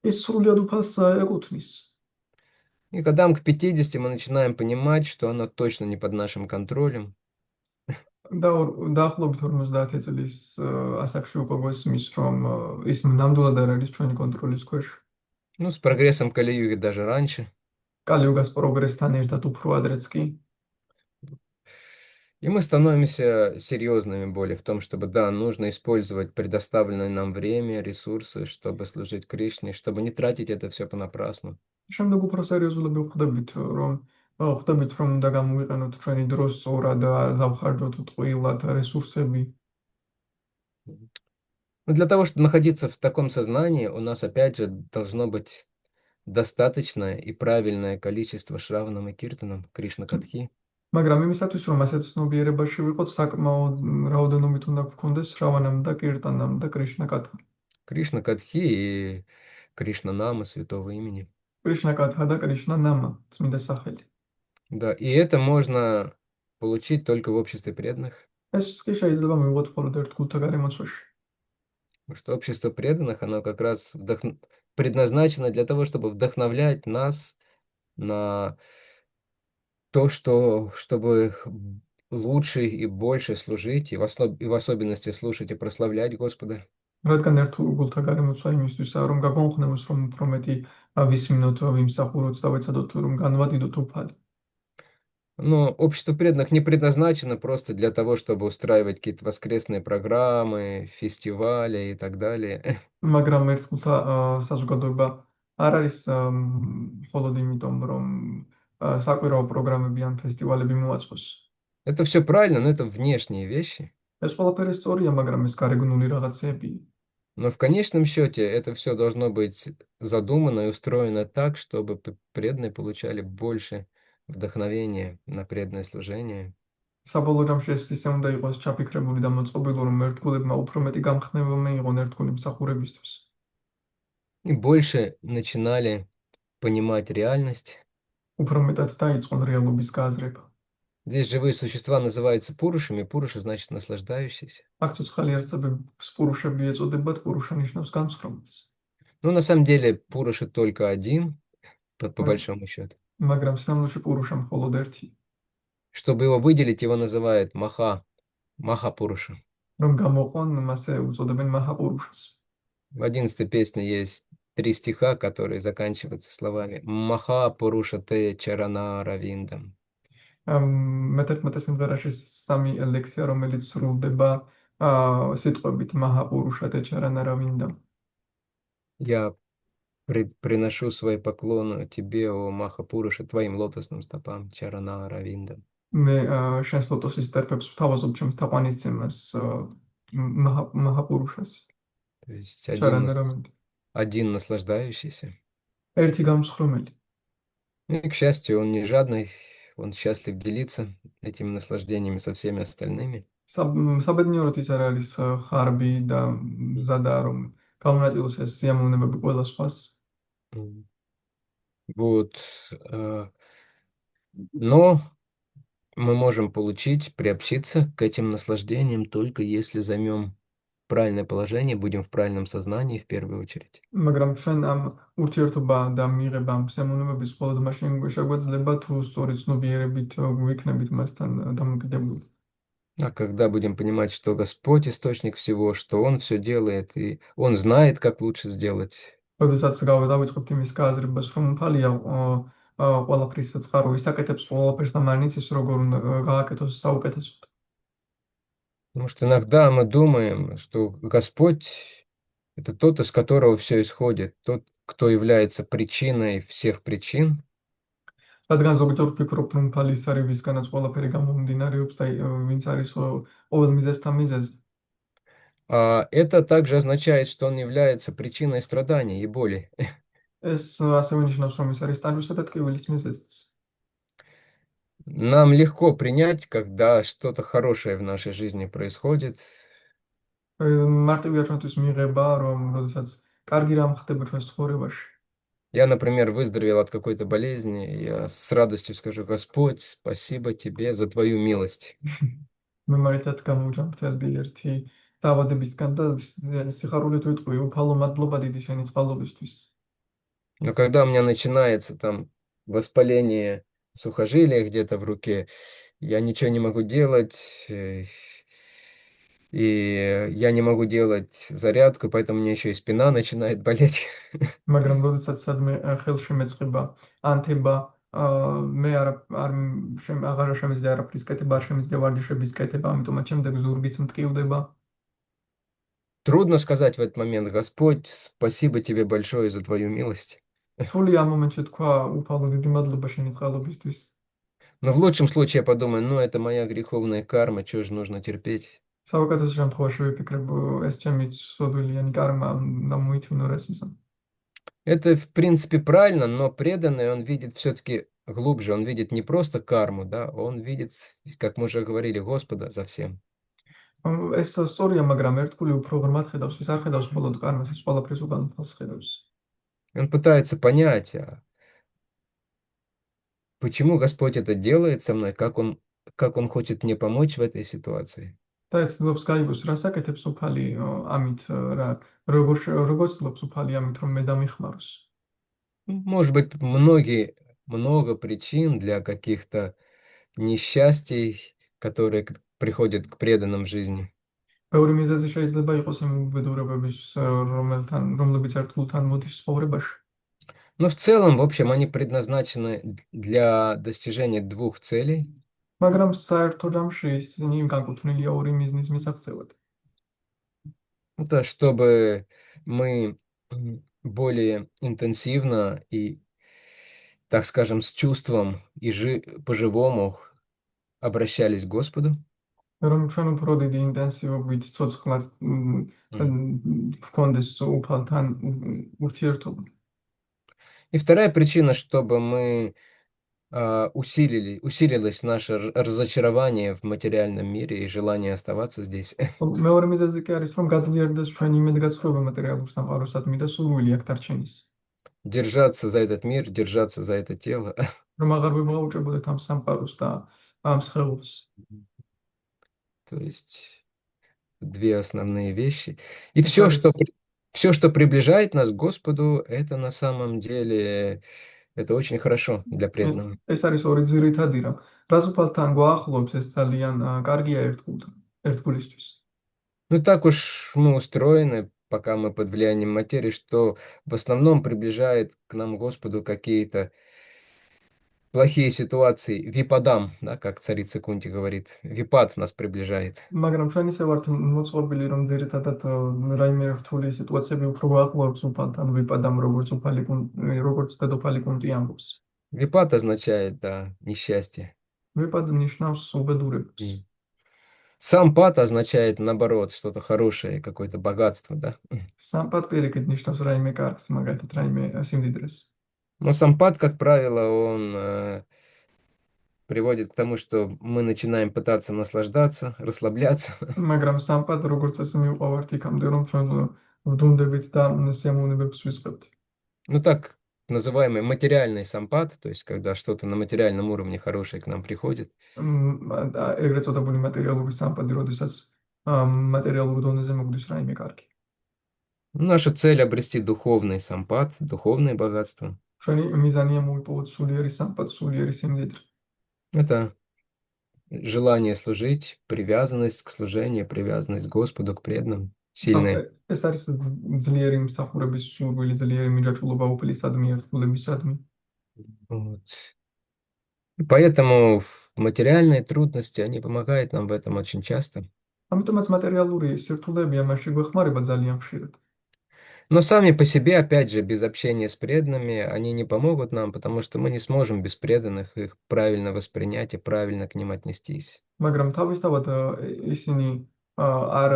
ის სრულად უფალს ეკუთვნის. И когда мы к 50 мы начинаем понимать, что оно точно не под нашим контролем, და დაახლოებით 50 წლის ასაკში უკვე გვესმის, რომ ის ნამდვილად არ არის ჩვენი კონტროლის ქვეშ. ну, с прогрессом Кали-юги даже раньше, კალიუგას პროგრესთან ერთად უფრო ადრეც კი. и мы становимся серьезными более в том, чтобы, да, нужно использовать предоставленное нам время, ресурсы, чтобы служить Кришне, чтобы не тратить это все понапрасну. შემდეგ უფრო სერიოზულები ხვდებით, რომ უნდა გამოვიყენოთ ჩვენი დრო სწორად და არ დავხარჯოთ ტყუილად რესურსები. Но для того, чтобы находиться в таком сознании, у нас, опять же, должно быть достаточное и правильное количество шраванам и киртанам, Кришна Катхи. მაგრამ იმისათვის, რომ ასეთ ცნობიერებაში ვიყოთ, საკმაოდ რაოდენობით უნდა გვქონდეს შრავანამ და კირტანამ და კრიშნა კათა. Кришна Катхи и Кришна Нама, святого имени. კრიშნა კათა და კრიშნა ნამა, წმინდა სახელი. Да, и это можно получить только в обществе преданных. ეს კი შეიძლება მივიღოთ მხოლოდ ერთ გულთა გარემოცვაში. Потому что общество преданных, оно как раз предназначено для того, чтобы вдохновлять нас на то, чтобы лучше и больше служить, и в особенности слушать и прославлять Господа. რადგან ერთ გულთა გარემოცვა იმისთვისაა, რომ გაგონხნევოს, რომ უფრო მეტი ვისმინოთ, ვიმსახუროთ და ვეცადოთ, რომ განვადიდოთ უფალი. Но общество преданных не предназначено просто для того, чтобы устраивать какие-то воскресные программы, фестивали и так далее. მაგრამ ერთ გულთა საზოგადოება არ არის მხოლოდ იმიტომ, რომ საკვირაო პროგრამები ან ფესტივალები მოაწყოს. Это все правильно, но это внешние вещи. ეს ყველაფერი სწორია, მაგრამ ეს გარეგნული რაღაცებია. Но в конечном счете это все должно быть задумано и устроено так, чтобы преданные получали больше вдохновения на преданное служение. საბოლოო ჯამში ეს ისე უნდა იყოს ჩაფიქრებული და მოწყობილი, რომ ერთგულებმა უფრო მეტი გამხნევა მიიღონ ერთგული მსახურებისთვის. И больше начинали понимать реальность. უფრო მეტად დაიწყონ რეალობის გააზრება. Здесь живые существа называются пурушами. Пуруша значит наслаждающийся. აქ ცოცხალი არსებები სპურუშები ეწოდებათ, პურუშა ნიშნავს განსხვავებას. Ну, на самом деле, Пуруша только один, по большому счету. მაგრამ სინამდვილეში პურუშა მხოლოდ ერთი. Чтобы его выделить, его называют Маха Пуруша. რომ გამოყვან, მასე უწოდებენ მაჰაპურუშას. В 11-й песне есть 3 стиха, которые заканчиваются словами Маха Пуруша те чарана равиндам. მე-11 სიმღერაში 3 ლექსია, რომელიც სრულდება სიტყვებით მაჰაპურუშა და ჩარანა რავინდამ. Я приношу свои поклоны тебе, о Маха Пуруша, твоим лотосным стопам, чарана равиндам. მე შენს ლოტოსის ტერფებს ვთავაზობ ჩემს თაყვანისცემას მაჰაპურუშას. То есть ჩარანა რავინდა. один наслаждающийся. ერთი გამსხრომელი. И, к счастью, он не жадный, он счастлив делиться этими наслаждениями со всеми остальными. საბედნიეროდ ის არ არის ხარბი და მზადა, რომ გამონაწილოს ეს სიამოვნებები ყველა სხვას. Вот. Но мы можем приобщиться к этим наслаждениям только если займем правильное положение, будем в правильном сознании в первую очередь. მაგრამ ჩვენ ამ ურთიერთობა და მიღება ამ სიამოვნებების მხოლოდ მაშინ შეგვეძლება, თუ სწორი ცნობიერებით ვიქნებით მასთან დამოკიდებული. А когда будем понимать, что Господь источник всего, что Он все делает, и Он знает, как лучше сделать. როდესაც დავიწყებთ იმის გააზრებას, რომ უფალია ყველაფრის წყარო, ის აკეთებს ყველაფერს და მაინც ის როგორ უნდა გააკეთოს საუკეთესოდ. Потому что иногда мы думаем, что Господь – это тот, из которого все исходит, тот, кто является причиной всех причин. რადგან ზოგჯერ ვფიქრობთ, რომ ფალი ის არის, ვისგანაც ყველაფერი გამომდინარეობს და ვინც არის ყოველ მიზეზთან მიზეზი. Это также означает, что он является причиной страданий и боли. ეს ასევე ნიშნავს, რომ ის არის ტანჯვისა და ტკივილის მიზეზიც. Нам легко принять, когда что-то хорошее в нашей жизни происходит. მარტივია ჩვენთვის მიღება, რომ როდესაც კარგი რამ ხდება ჩვენს ცხოვრებაში. Я, например, выздоровел от какой-то болезни, я с радостью скажу: Господь, спасибо тебе за твою милость. მე მაგათაც გამოვჯამრთელდი ერთი დაავადებისგან და სიხარულით ვიტყვი, უფალო მადლობა დიდი შენი წყალობისთვის. Но когда у меня начинается там воспаление сухожилия где-то в руке, я ничего не могу делать, и я не могу делать зарядку, поэтому мне еще и спина начинает болеть. მაგრამ როდესაც სადმე ხელში მეწყება ანთება, მე აღარ შემიძლია არაფრის კეთება, არ შემიძლია ვარჯიშების კეთება, ამიტომაც შემდეგ ზურგიც მტკივდება. Трудно сказать в этот момент: Господь, спасибо тебе большое за твою милость. რთული ამ მომენტში თქვა, უფალო დიდი მადლობა შენი წყალობისთვის. Но в лучшем случае я подумаю: ну, это моя греховная карма, чего же нужно терпеть? საუკეთესო შემთხვევაში ვიფიქრებ, ეს ჩემი სოდვილიანი კარმა და მოითმინო რასისა. Это, в принципе, правильно, но преданный, он видит все-таки глубже, он видит не просто карму, да, он видит, как мы уже говорили, Господа за всем. ეს სწორია, მაგრამ ერთგული უფრო ღრმად ხედავს, ის არ ხედავს მხოლოდ კარმას, ის ყველაფრის უკან ფალს ხედავს. Он пытается понять, почему Господь это делает со мной, как он хочет мне помочь в этой ситуации. და ეს ცდილობს გაიგოს, რას აკეთებს უფალი ამით, როგორ ცდილობს უფალი ამით, რომ მე დამიხმაროს. Может быть, много причин для каких-то несчастий, которые приходят к преданным в жизни. ბევრი მიზეზი შეიძლება იყოს იმ უბედურებების, რომლებიც ერთგულთან მოდის ცხოვრებაში. Но в целом, в общем, они предназначены для достижения двух целей. მაგრამ საერთო ჯამში ისინი განკუთვნილია ორი მიზნის მისაღწევად. Это чтобы мы более интенсивно и, так скажем, с чувством и по-живому обращались к Господу. რომ ჩვენ უფრო დიდი ინტენსივობით ცოცხლად ვქონდეს უფალთან ურთიერთობა. И вторая причина, чтобы мы усилилось наше разочарование в материальном мире и желание оставаться здесь. მეორე მიზეზი კი არის, რომ გაძლიერდეს ჩვენი იმედგაცრუება მატერიალურ სამყაროსადმი და სურვილი აქ დარჩენის. Держаться за этот мир, держаться за это тело. რომ აღარ ვიმოუჭებოდეთ ამ სამყაროს და ამ სხეულს. То есть две основные вещи. И все, что приближает нас к Господу, это на самом деле это очень хорошо для преданного. ეს არის ორი ძირითადი რამ. რას უფალთან გვაახლოვებს, ეს ძალიან კარგია ერთგულისთვის. Ну так уж мы устроены, пока мы под влиянием материи, что в основном приближает к нам Господу какие-то плохие ситуации. Випадам, да, как царица Кунти говорит. Випад нас приближает. მაგრამ ჩვენ ისე варთ მოწყობილი, რომ ძირითადად რაიმე რთული სიტუაციები უფრო გვაახლოვებს უფალთან, ვიპადამ, როგორც დედოფალი კუნტი ამბობს. Випад означает, да, несчастье. ვიპად ნიშნავს უბედურებას. Сам пад означает, наоборот, что-то хорошее, какое-то богатство, да. სამპად პირიქით ნიშნავს რაიმე კარგს, მაგალითად რაიმე სიმდიდრეს. Но сам пад, как правило, он приводит к тому, что мы начинаем пытаться наслаждаться, расслабляться. მაგრამ სამპად როგორც წესი მივყავართ იქამდე, რომ ჩვენ ვდუნდებით და სიამოვნებებს ვისწევთ. Ну так называемый материальный сампад, то есть когда что-то на материальном уровне хорошее к нам приходит. ეგრეთ წოდებული მატერიალური სამპადი, როდესაც მატერიალურ დონეზე მოგდის რაიმე კარგი. Наша цель обрести духовный сампад, духовное богатство. ჩვენი მიზანია მოვიპოვოთ სულიერი სამპად, სულიერი სიმდიდრე. Это желание служить, привязанность к служению, привязанность к Господу, к преданным, сильная. ეს არის ძლიერი მსახურების სურვილი, ძლიერი მიჯაჭვულობა უფლისადმი, ერთგულებისადმი. Вот. И поэтому материальные трудности, они помогают нам в этом очень часто. ამიტომაც მატერიალური სირთულეები ამაში გვეხმარება ძალიან ხშირად. Но сами по себе, опять же, без общения с преданными, они не помогут нам, потому что мы не сможем без преданных их правильно воспринять и правильно к ним отнестись. მაგრამ თავისთავად ისინი არ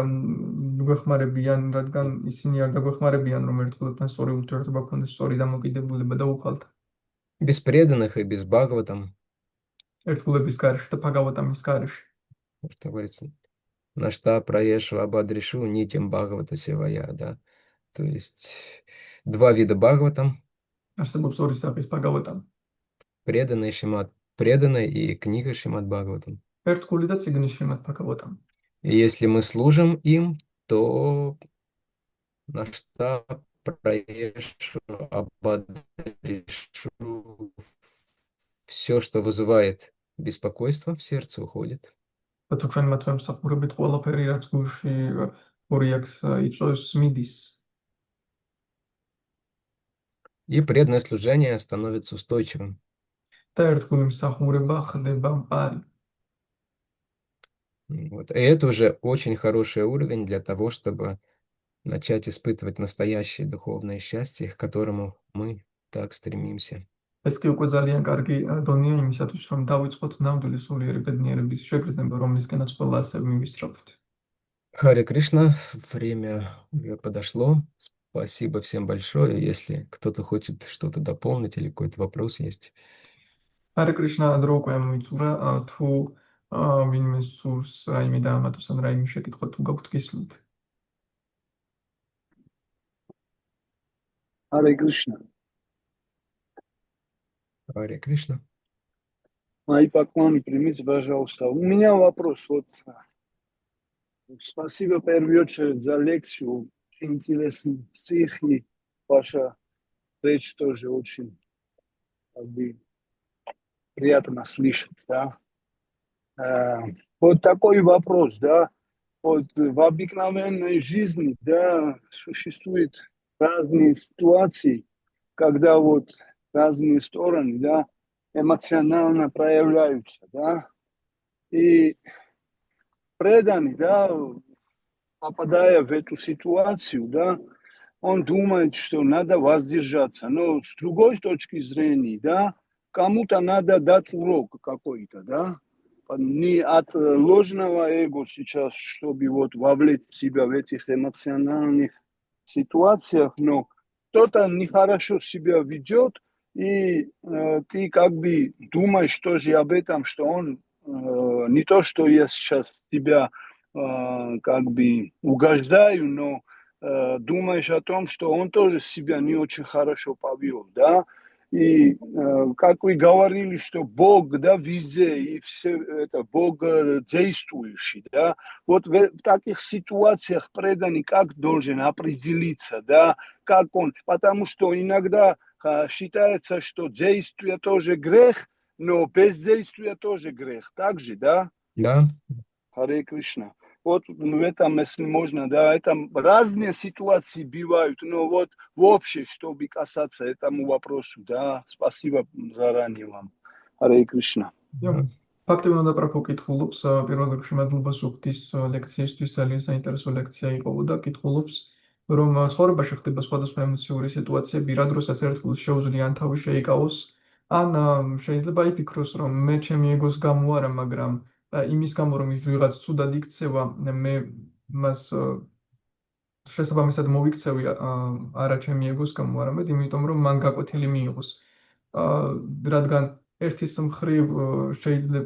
გვეხმარებიან, რადგან ისინი არ დაგვეხმარებიან, რომ ერთგულებთან სწორი ურთიერთობა გქონდეს, სწორი დამოკიდებულება და უფალთა. Без преданных и без Бхагаватам, ერთგულების გარეშე და භაგავატამის გარეშე. что говорится, нашта праешу абадришу нитям Бхагавата севая, да. То есть два вида Бхагаватам, არსებობს ორი სახის භაგავატამი. преданный Шримад, преданный и книга Шримад Бхагаватам. ერთგული და წიგნის შემად භაგავატამი. И если мы служим им, то нашта праешу абадришу, все, что вызывает беспокойство в сердце, уходит. და თუ ჩვენ მათ ვემსახურებით, ყველაფერი რაც გულში ორიაქს იწვევს, მიდის. И преданное служение становится устойчивым. და ერთგული მსახურება ხდება მყარი. Вот. И это уже очень хороший уровень для того, чтобы начать испытывать настоящее духовное счастье, к которому мы так стремимся. ეს კი უკვე ძალიან კარგი დონეა იმისათვის, რომ დავიწყოთ ნამდვილი სულიერი ბედნიერების შეგრძნება, რომლისკენაც ყველა ასევე მივისწრაფოთ. Харе Кришна, время уже подошло. Спасибо всем большое. Если кто-то хочет что-то дополнить или какой-то вопрос есть. ჰარე კრიშნა დრო უკვე მოიწურა, თუ ვინმე სურს რაიმე დაამატოს ან რაიმე შეკითხვა თუ გაქვთ გისმით. Харе Кришна. Харе Кришна. Мои поклоны примите, пожалуйста. У меня вопрос. Вот, спасибо в первую очередь за лекцию. Очень интересный стих, и ваша речь тоже очень как бы, приятно слышать, да. Вот такой вопрос, да. Вот в обыкновенной жизни, да, существуют разные ситуации, когда вот разные стороны, да, эмоционально проявляются, да. И преданный, да, попадая в эту ситуацию, да, он думает, что надо воздержаться. Но с другой точки зрения, да, кому-то надо дать урок какой-то, да. Не от ложного эго сейчас, чтобы вот вовлечь себя в этих эмоциональных ситуациях, но кто-то нехорошо себя ведет, и ты как бы думаешь тоже об этом, что он не то, что я сейчас тебя как бы угождаю, но думаешь о том, что он тоже себя не очень хорошо повел, да. И как вы говорили, что Бог, да, везде, и все это Бог действующий, да, вот в таких ситуациях преданный как должен определиться, да, как он, потому что иногда считается, что действие тоже грех, но бездействие тоже грех, так же, да? Да. Харе Кришна. Вот в этом, если можно, да, это разные ситуации бывают, но вот в общем, чтобы касаться этому вопросу, да, спасибо заранее вам. Харе Кришна. ფაქტობრივად უნდა პროფო კითხულობს, პირველ რიგში მადლობა სუხთის ლექციისთვის, ძალიან საინტერესო ლექცია იყო და კითხულობს, რომ ცხოვრებაში ხდება სხვადასხვა ემოციური სიტუაციები, რა დროსაც ერთგულს შეუძლია ან თავი შეიკავოს, ან შეიძლება იფიქროს, რომ მე ჩემი ეგოს გამო არა, მაგრამ იმის გამო, რომ ის ვიღაც ცუდად იქცევა, მე მას შესაბამისად მოვიქცევი არა ჩემი ეგოს გამო, არამედ იმიტომ, რომ მან გაკვეთილი მიიღოს. რადგან ერთის მხრივ შეიძლება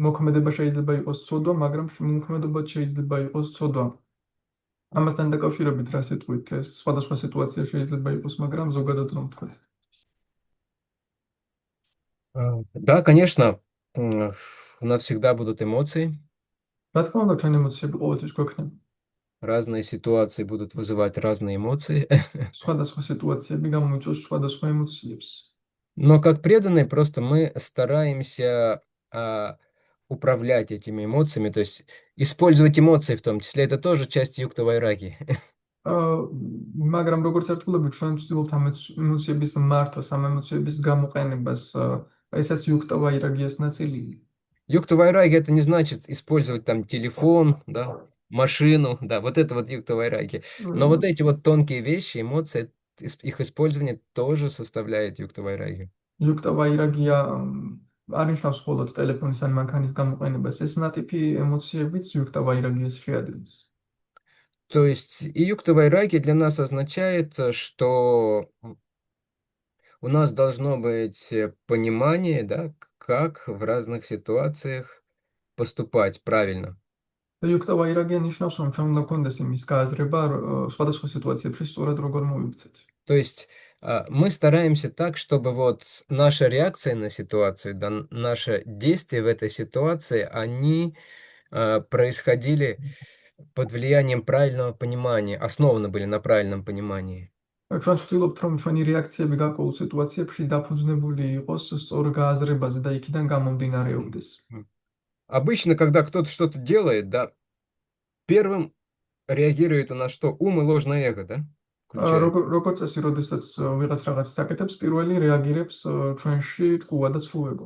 მოქმედება შეიძლება იყოს ცოდვა, მაგრამ მოქმედებაც შეიძლება იყოს ცოდვა. ამასთან დაკავშირებით რა სიტყვით ეს სხვადასხვა სიტუაცია შეიძლება იყოს, მაგრამ ზოგადად რომ თქვით. Да, конечно, у нас всегда будут эмоции. რა თქმა უნდა, ჩვენ ემოციები ყოველთვის გვექნება. Разные ситуации будут вызывать разные эмоции. სხვადასხვა სიტუაციები გამომიწვევს სხვადასხვა ემოციებს. Но как преданные, просто мы стараемся управлять этими эмоциями, то есть использовать эмоции в том числе, это тоже часть юкта вайраги. მაგრამ როგორც ერთგულები ჩვენ ვცდილობთ ამ ემოციების მართვას, ამ ემოციების გამოყენებას, ესაც юкта вайрагиას ნაწილია. Юкта вайраги это не значит использовать там телефон, да, машину, да, вот это вот юкта вайраги. Но вот эти вот тонкие вещи, эмоции, их использование тоже составляет юкта вайраги. იუქტა ვაირაგია არნიშნავს მხოლოდ ტელეფონის ან მანქანის გამოყენებას, ეს ნატიფი ემოციებიც იუქტა ვაირაგიას შეადგენს. То есть и юкта вайраги для нас означает, что у нас должно быть понимание, да, как в разных ситуациях поступать правильно. იუქტა ვაირაგია ნიშნავს, რომ ჩვენ უნდა გვქონდეს იმის გააზრება სხვადასხვა სიტუაციებში სწორად როგორ მოვიქცეთ. То есть мы стараемся так, чтобы вот наша реакция на ситуацию, да, наше действие в этой ситуации, они происходили под влиянием правильного понимания, основаны были на правильном понимании. ჩვენ ვცდილობთ, რომ ჩვენი რეაქციები გარკვეულ სიტუაციებში დაფუძნებული იყოს სწორ გააზრებაზე და იქიდან გამომდინარეობდეს. Обычно, когда кто-то что-то делает, да, первым реагирует на что? Ум и ложное эго, да? Включает. როგორც წესი, როდესაც ვიღაც რაღაცას აკეთებს, პირველი რეაგირებს ჩვენში ჭკუა და ცრუება.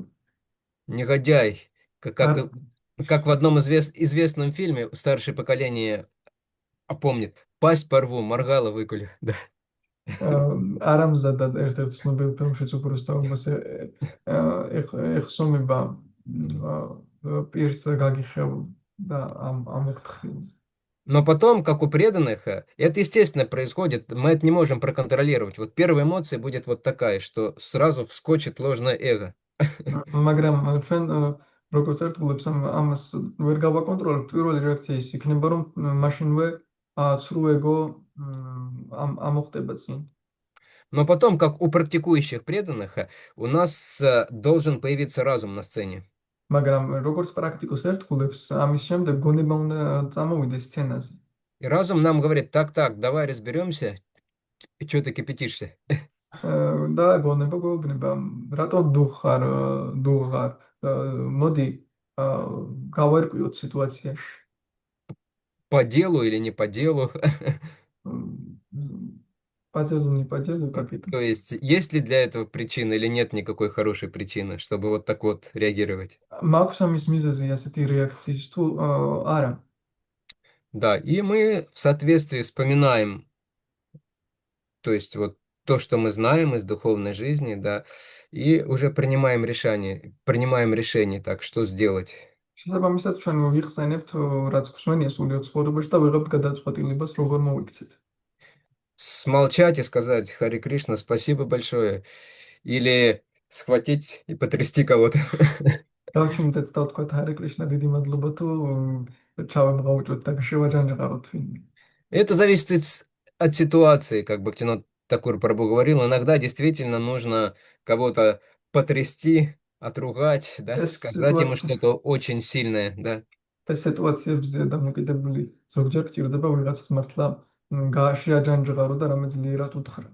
Негодяй. Как в одном известном фильме старшее поколение помнит. Пасть порву, моргала выкулю. Да. არამზადად ერთ-ერთ ცნობილ ფილმშიც უბრალოდ ეხსომება პირს გაგიხევ და ამოხთხილ. Но потом, как у преданных, это естественно происходит, мы это не можем проконтролировать. Вот первая эмоция будет вот такая, что сразу вскочит ложное эго. მაგრამ ჩვენ როგორც ერთგულებს ამას ვერ გავაკონტროლებთ, პირველი რეაქცია ის იქნება, რომ მაშინვე ცრუ ეგო ამოხდება წინ. Но потом, как у практикующих преданных, у нас должен появиться разум на сцене. მაგრამ როგორც პრაქტიკოს ერთგულებს, ამის შემდეგ გონება უნდა წამოვიდეს სცენაზე. И разум нам говорит: так, давай разберемся, что ты кипятишься. და გონება გვეუბნება, რატო დუღარ, მოდი გავარკვიოთ სიტუაციაში. По делу или не по делу. По делу, не по делу, как это? То есть ли для этого причина или нет никакой хорошей причины, чтобы вот так вот реагировать? მაქვს ამის მიზეზი ასეთი რეაქციის თუ არა. Да, и мы в соответствии вспоминаем, то есть вот то, что мы знаем из духовной жизни, да, и уже принимаем решение, так, что сделать. შესაბამისად ჩვენ ვიხსენებთ რაც გვსმენია სულიერ ცხოვრებაში და ვიღებთ გადაწყვეტილებას როგორ მოვიქცეთ. Смолчать и сказать: Харе Кришна, спасибо большое. Или схватить и потрясти кого-то. გავჩუმდეთ და ვთქვათ ჰარე კრიშნა, დიდი მადლობა თუ ჩავემღაუჭოთ და შევაჯანჯღაროთ ვინმე. Это зависит от ситуации, как Бхактивинод Такур Прабху говорил. Иногда действительно нужно кого-то потрясти, отругать, да, сказать ему что-то очень сильное, да. ეს სიტუაციებზე დამოკიდებული ზოგჯერ გჭირდება ვიღაცას მართლა შეაჯანჯღარო და რამე ძლიერად უთხრა.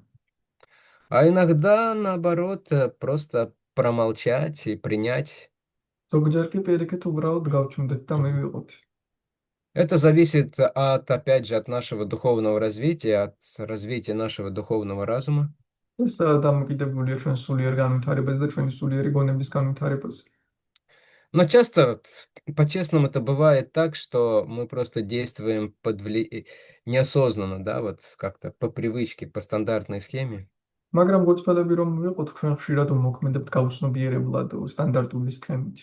А иногда, наоборот, просто промолчать и принять. ზოგჯერ კი პირიქით უბრალოდ გავჩუმდეთ და მივიღოთ. Это зависит опять же, от нашего духовного развития, от развития нашего духовного разума. ეს დამოკიდებულია ჩვენ სულიერ განვითარებაზე და ჩვენი სულიერი გონების განვითარებაზე. Но часто, по-честному, это бывает так, что мы просто действуем неосознанно, да, вот как-то по привычке, по стандартной схеме. მაგრამ გულწრფელები რომ ვიყოთ, ჩვენ ხშირად მოქმედებთ გაუცნობიერებლად სტანდარტული სქემით.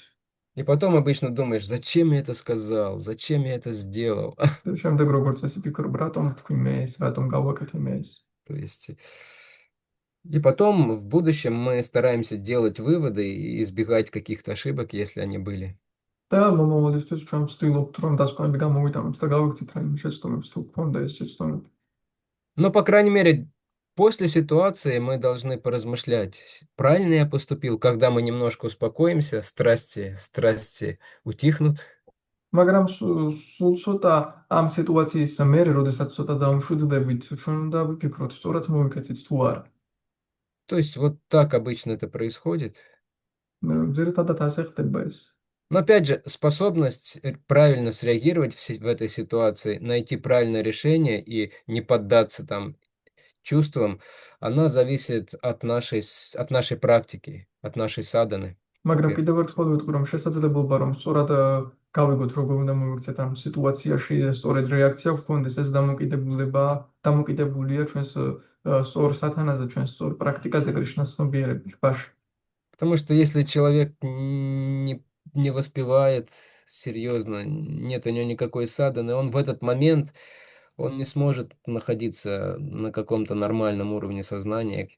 И потом обычно думаешь: зачем я это сказал, зачем я это сделал. შემდეგ როგორც წესი ფიქრობ, რატომ თქვი მე ეს, რატომ გავაკეთე მე ეს. То есть и потом в будущем мы стараемся делать выводы и избегать каких-то ошибок, если они были. და მომავალისთვის ჩვენ ვცდილობთ რომ დასკვნები გამოვიტანოთ და გავიქცეთ რაიმე შეცდომებს თუ გქონდა ეს შეცდომები. Но, по крайней мере, после ситуации мы должны поразмышлять, правильно я поступил, когда мы немножко успокоимся, страсти утихнут. მაგრამ სულ ცოტა ამ სიტუაციის მერე, როდესაც ცოტა დავმშვიდდებით, ჩვენ უნდა ვიფიქროთ, სწორად მოვიქცეთ თუ არა. То есть вот так обычно это происходит. ძირითადად ასე ხდება ეს. Но опять же, способность правильно среагировать в этой ситуации, найти правильное решение и не поддаться там чувствам, она зависит от нашей практики, от нашей садханы. მაგრამ კიდევ ერთხელ ვიტყვი, რომ შესაძლებლობა, რომ სწორად გავიგოთ, როგორ უნდა მოვიქცეთ ამ სიტუაციაში, სწორედ реакция გვქონდეს, ეს დამოკიდებულია ჩვენს სწორ სათანაზე, ჩვენს სწორ პრაქტიკაზე კრიშნას ცნობიერების ბაში. Потому что если человек не воспевает серьезно, нет у него никакой садханы, он в этот момент он не сможет находиться на каком-то нормальном уровне сознания,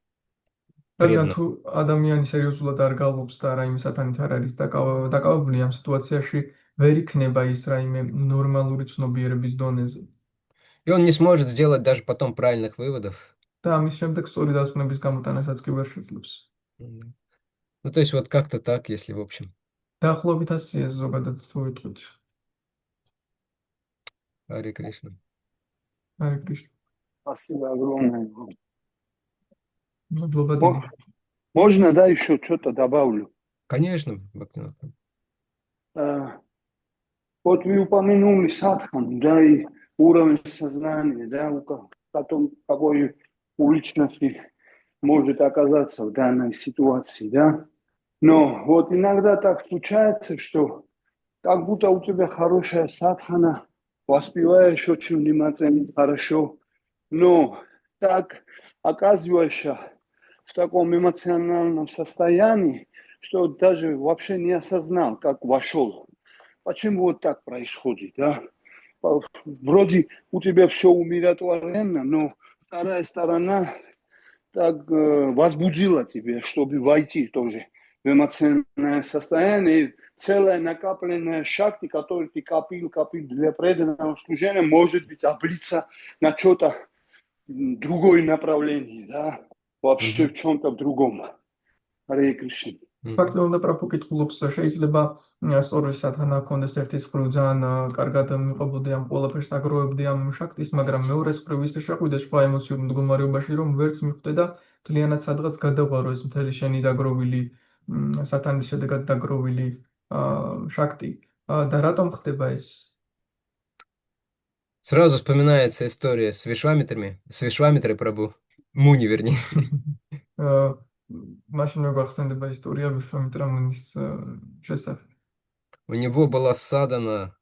რადგან преданном. თუ ადამიანი სერიოზულად არ გალობს და რაიმე სათანით არ არის დაკავებული ამ სიტუაციაში, ვერ იქნება ის რაიმე ნორმალური ცნობიერების დონეზე. И он не сможет сделать даже потом правильных выводов. და ამის შემდეგ სწორი დასკვნების გამოტანასაც კი ვერ შეძლებს. Ну, то есть вот как-то так, если в общем. დაახლოებით ასია ეს ზოგადად თუ ვიტყვით. Харе Кришна. ჰარე კრიშნა. Спасибо огромное. მადლობა დიდი. Можно, да, еще что-то добавлю? Конечно, Бхактивинод. Вот вы упомянули садхану, да, и уровень сознания, да, потом какой у личности может оказаться в данной ситуации, да. Но вот иногда так случается, что как будто у тебя хорошая садхана, воспеваешь очень внимательно, хорошо, но так оказываешься в таком эмоциональном состоянии, что даже вообще не осознал, как вошел. Почему вот так происходит, да? Вроде у тебя все умиротворенно, но вторая сторона так возбудила тебя, чтобы войти тоже в эмоциональное состояние. И целая накопленная шакти, которую ты копил для преданного служения, может быть облиться на что-то другое направление, да? Вообще в чем-то другом. Харе Кришна. ფაქტობრივად პრაფუ კითხულობს, შეიძლება სწორი სათანა ჰქონდეს ერთის მხრივ ძალიან კარგად მიყვებოდი ამ ყველაფერს აგროვებდი ამ შაქტის, მაგრამ მეორეს მხრივ ისე შეხვიდე სხვა ემოციურ მდგომარეობაში, რომ ვერც მიხვდე და მთლიანად სადღაც გადაღვარო ეს მთელი შენი დაგროვილი სათანის შედეგად დაგროვილი შაქტი. და რატომ ხდება ეს? Сразу вспоминается история с Вишвамитрой Прабху, Муни, вернее. მაშინ მეგახსენდება ისტორია ვიშვამიტრა მუნის შესახებ. У него была садана,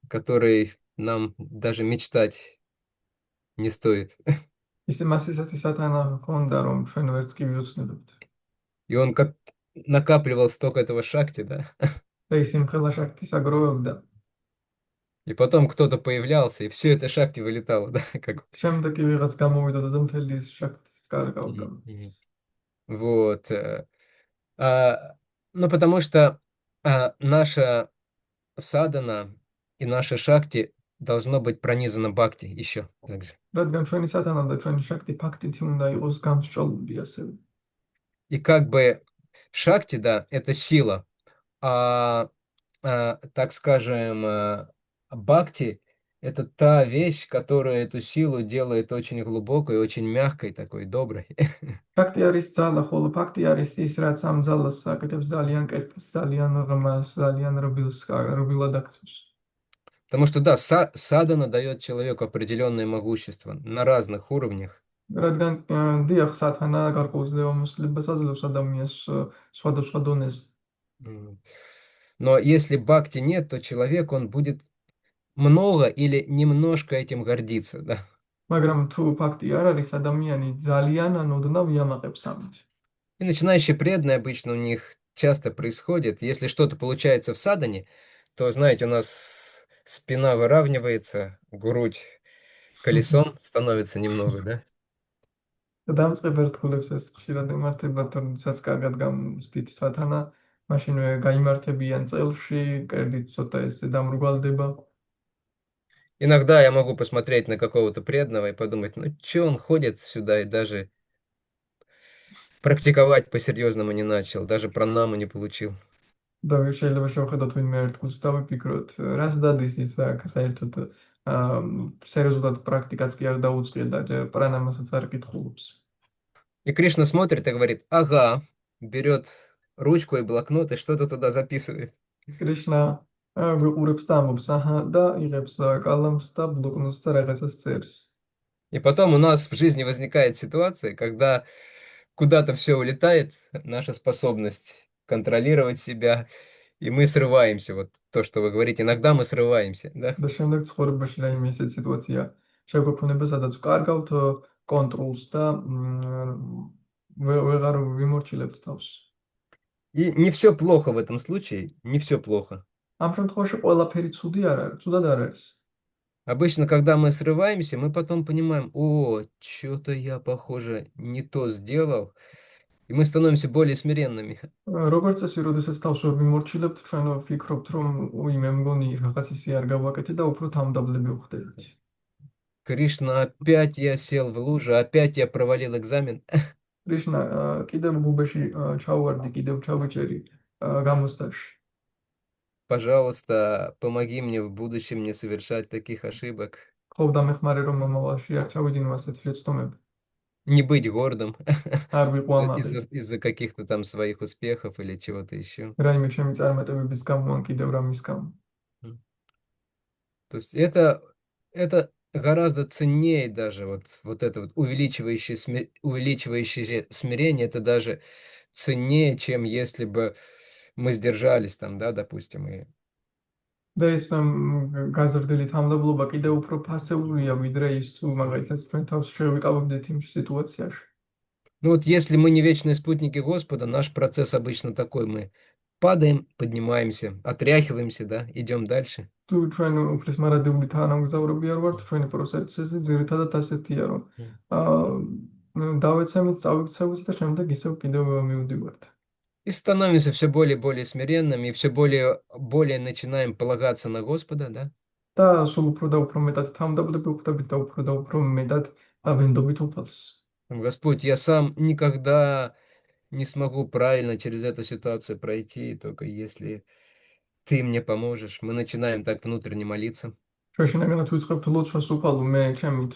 которой нам даже мечтать не стоит. ისე მას ისეთი სათანა ჰქონდა, რომ ჩვენ ვერც კი ვიოცნებებთ. И он накапливал столько этого шакти, да? და ის იმხელა შაქტის აგროვებდა. И потом кто-то появлялся, и все это шакти вылетало, да? Как... შემდეგ კი ვიღაც გამოვიდოდა და მთელი ის შაქტის კარგავდა. Вот. Ну, потому что наша садана и наша шакти должно быть пронизано бхакти еще также. რადგან ჩვენი სათანა და ჩვენი შაქტი ფაქტით უნდა იყოს გამსჭვალული ასევე. И как бы шакти, да, это сила, так скажем, бхакти — это та вещь, которая эту силу делает очень глубокой, очень мягкой, такой доброй. ფაქტი არის ძალა, ხოლო факти არის ის, რაც ამ ძალას აკეთებს ძალიან კეთილს, ძალიან ღმას, ძალიან რბილად აქცევს. Потому что, да, садана дает человеку определенное могущество на разных уровнях. რადგან დიახ, სათანა გარკვეულწილად მოსლებას აძლევს ადამიანს სხვადასხვა დონეზე. Но если бхакти нет, то человек, он будет много или немножко этим гордиться, да. მაგრამ თუ факти არ არის, ადამიანი ძალიან ან ოდნავ იამაყებს ამით. И начинающие преданные обычно у них часто происходит, если что-то получается в садане, то, знаете, у нас спина выравнивается, грудь колесом становится немного, да? და დამწყებ ერთხულებს ეს ხშირად იმართება, თორემაც კარგად გამოსდით სათანა, მაშინვე გაიმართებიან წელში, კერდით ცოტა ესე დამრგვალდება. Иногда я могу посмотреть на какого-то преданного и подумать, ну, что он ходит сюда и даже практиковать по-серьезному не начал, даже пранаму не получил. და შეიძლება შევხედოთ ვინმე ერთხულს და ვიფიქროთ, რას დადის ის აქ საერთოდ სერიოზულად პრაქტიკაც კი არ დაუწყია და პრანამასაც არ კითხულობს. И Кришна смотрит и говорит, ага, берет ручку и блокнот и что-то туда записывает. კრიშნა გვიყურებს და ამბობს, აჰა, და იღებს კალამს და ბლოკნოტს და რაღაცას წერს. И потом у нас в жизни возникает ситуация, когда куда-то все улетает, наша способность, контролировать себя, и мы срываемся. Вот то, что вы говорите, иногда мы срываемся, да? და შემდეგ ცხოვრებაში რაიმე ესეთ სიტუაცია შეგვექმნება, სადაც ვკარგავთ კონტროლს და ვეღარ ვიმორჩილებთ თავს. И не все плохо в этом случае, не все плохо. ამ შემთხვევაში ყველაფერი ცუდი არ არის, ცუდად არ არის. Обычно, когда мы срываемся, мы потом понимаем, о, что-то я, похоже, не то сделал, и мы становимся более смиренными. როგორც წესი, როდესაც თავს ვერ ვიმორჩილებთ, ჩვენ ვფიქრობთ, რომ უი მე მგონი რაღაც ისე არ გავაკეთე და უფრო თავმდაბლები ვხდებით. Кришна, опять я сел в лужу, опять я провалил экзамен. კრიშნა, კიდევ გუბეში ჩავვარდი, კიდევ ჩავიჭერი გამოცდაში. Пожалуйста, помоги мне в будущем не совершать таких ошибок, ხო, დამეხმარე რომ მომავალში არ ჩავიდინო ასეთი შეცდომები. не быть гордым არ ვიყო ამაყი. из-за каких-то там своих успехов или чего-то еще. რაიმე ჩემი წარმატებების გამო ან კიდევ რამის გამო. То есть это гораздо ценнее даже вот это вот увеличивающее смирение, это даже ценнее, чем если бы мы сдержались там, да, допустим, и და ეს გაზრდილი თავმდაბლობა კიდევ უფრო ფასეულია, ვიდრე ის თუ მაგალითად ჩვენ თავს შევიკავებდით იმ სიტუაციაში. ну вот если мы не вечные спутники Господа, наш процесс обычно такой, мы падаем, поднимаемся, отряхиваемся, да, идем дальше. თუ ჩვენ უფლის მარადიული თანამგზავრები არ ვართ, ჩვენი პროცესი ძირითადად ასეთია, რომ დავეცემით, წავიქცევით და შემდეგ ისევ კიდევ მივდივართ. И становимся все более и более смиренными, и все более начинаем полагаться на Господа, да? და სულ უფრო და უფრო მეტად თავმდაბლები ვხდებით და უფრო მეტად ვენდობით უფალს. Господь, я сам никогда не смогу правильно через эту ситуацию пройти, только если Ты мне поможешь. Мы начинаем так внутренне молиться. ჩვენ შინაგანად ვიწყებთ ლოცვას უფალო, მე ჩემით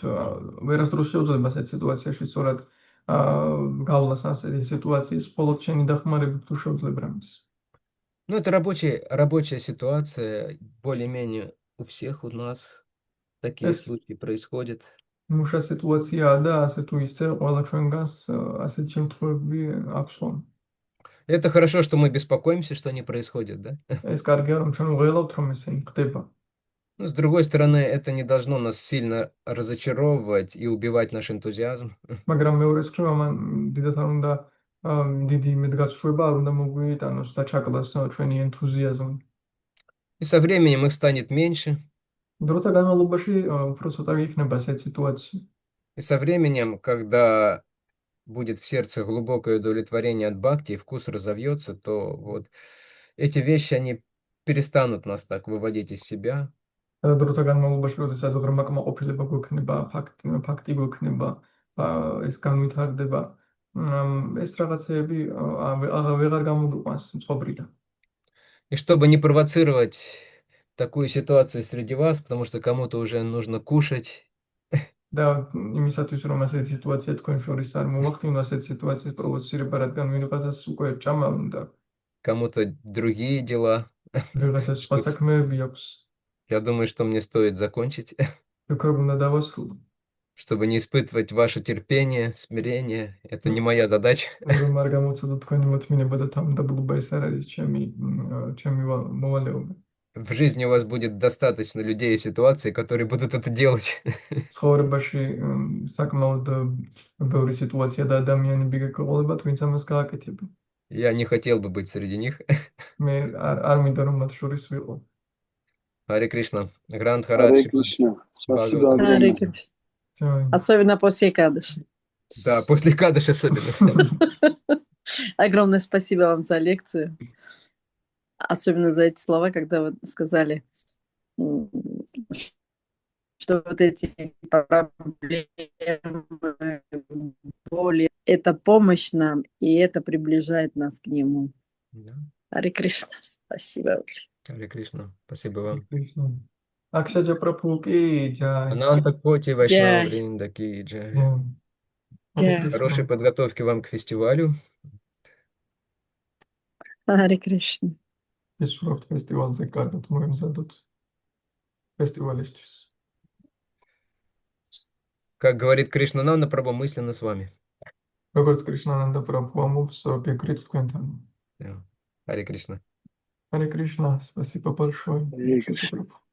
ვერასდროს შეუძლება ასეთ სიტუაციაში სწორად გავლას ასეთი სიტუაციის, მხოლოდ შენი დახმარებით თუ შევძლებ რამეს. Ну, это рабочая ситуация, более-менее у всех у нас такие ეს случаи происходят. მუშა სიტუაციაა და ასე თუ ისე ყველა ჩვენგანს ასეთი შემთხვევები აქვს ხომ. Это хорошо, что мы беспокоимся, что они происходят, да? ეს კარგია, რომ ჩვენ ვღელავთ, რომ ესენი ხდება. Но, с другой стороны, это не должно нас сильно разочаровывать и убивать наш энтузиазм. მაგრამ მეორე მხრივ ამან დიდათ არ უნდა დიდი იმედგაცრუება არ უნდა მოგვიტანოს და ჩაკლას ჩვენი ენთუზიაზმი. И со временем их станет меньше, დროთა განმავლობაში უფრო ცოტა იქნება ასეთი სიტუაცია. и со временем, когда будет в сердце глубокое удовлетворение от бхакти, и вкус разовьется, то вот эти вещи, они перестанут нас так выводить из себя. და დროთა განმავლობაში, როდესაც ღრმა კმაყოფილება გვექნება, ფაქტი გვექნება, ეს განვითარდება, ეს რაღაცეები ვეღარ გამოგვიყვანს მწყობრიდან. И чтобы не провоцировать такую ситуацию среди вас, потому что кому-то уже нужно кушать, და იმისათვის, რომ ასეთი სიტუაცია თქვენ შორის არ მოვახდინო, ასეთი სიტუაციის პროვოცირება, რადგან ვიღაცას უკვე ჭამა უნდა, кому-то другие дела. ვიღაცას სხვა საქმეები აქვს, Я думаю, что мне стоит закончить, ვიქრობ უნდა დავასრულო. чтобы не испытывать ваше терпение, смирение. Это не моя задача. რომ არ გამოცადოთ თქვენი მოთმინება და თავმდაბლობა, ეს არ არის ჩემი მოვალეობა. В жизни у вас будет достаточно людей и ситуаций, которые будут это делать. ცხოვრებაში საკმაოდ ბევრი სიტუაცია და ადამიანები გეყოლებათ, ვინც ამას გააკეთებენ. Я не хотел бы быть среди них. მე არ მინდა რომ მათ შორის ვიყო. Харе Кришна. Гранд Харе Харадж. Кришна. Спасибо Бхагаван. Харе огромное. Кришна. Jai. Особенно после Кадыша. Да, после Кадыш особенно. Огромное спасибо вам за лекцию. Особенно за эти слова, когда вы сказали, что вот эти проблемы, боли, это помощь нам, и это приближает нас к Нему. Да. Харе Кришна, спасибо. Харе Кришна. Спасибо вам. Акшаджа Прабху ки джай. Ананта Коти Джай. Вайшнавринда ки джай. Jai. Хорошей подготовки вам к фестивалю. Харе Кришна. ისურვებთ ფესტივალზე კარგად მოემზადოთ ფესტივალისთვის. Как говорит Кришнананда Прабху, мысленно с вами. როგორც კრიშნანანდა პრაბჰუ ამბობს, გეკრით თქვენთან. Да. Харе Кришна. Харе Кришна, спасибо большое. Харе Что-то Кришна. пропустил.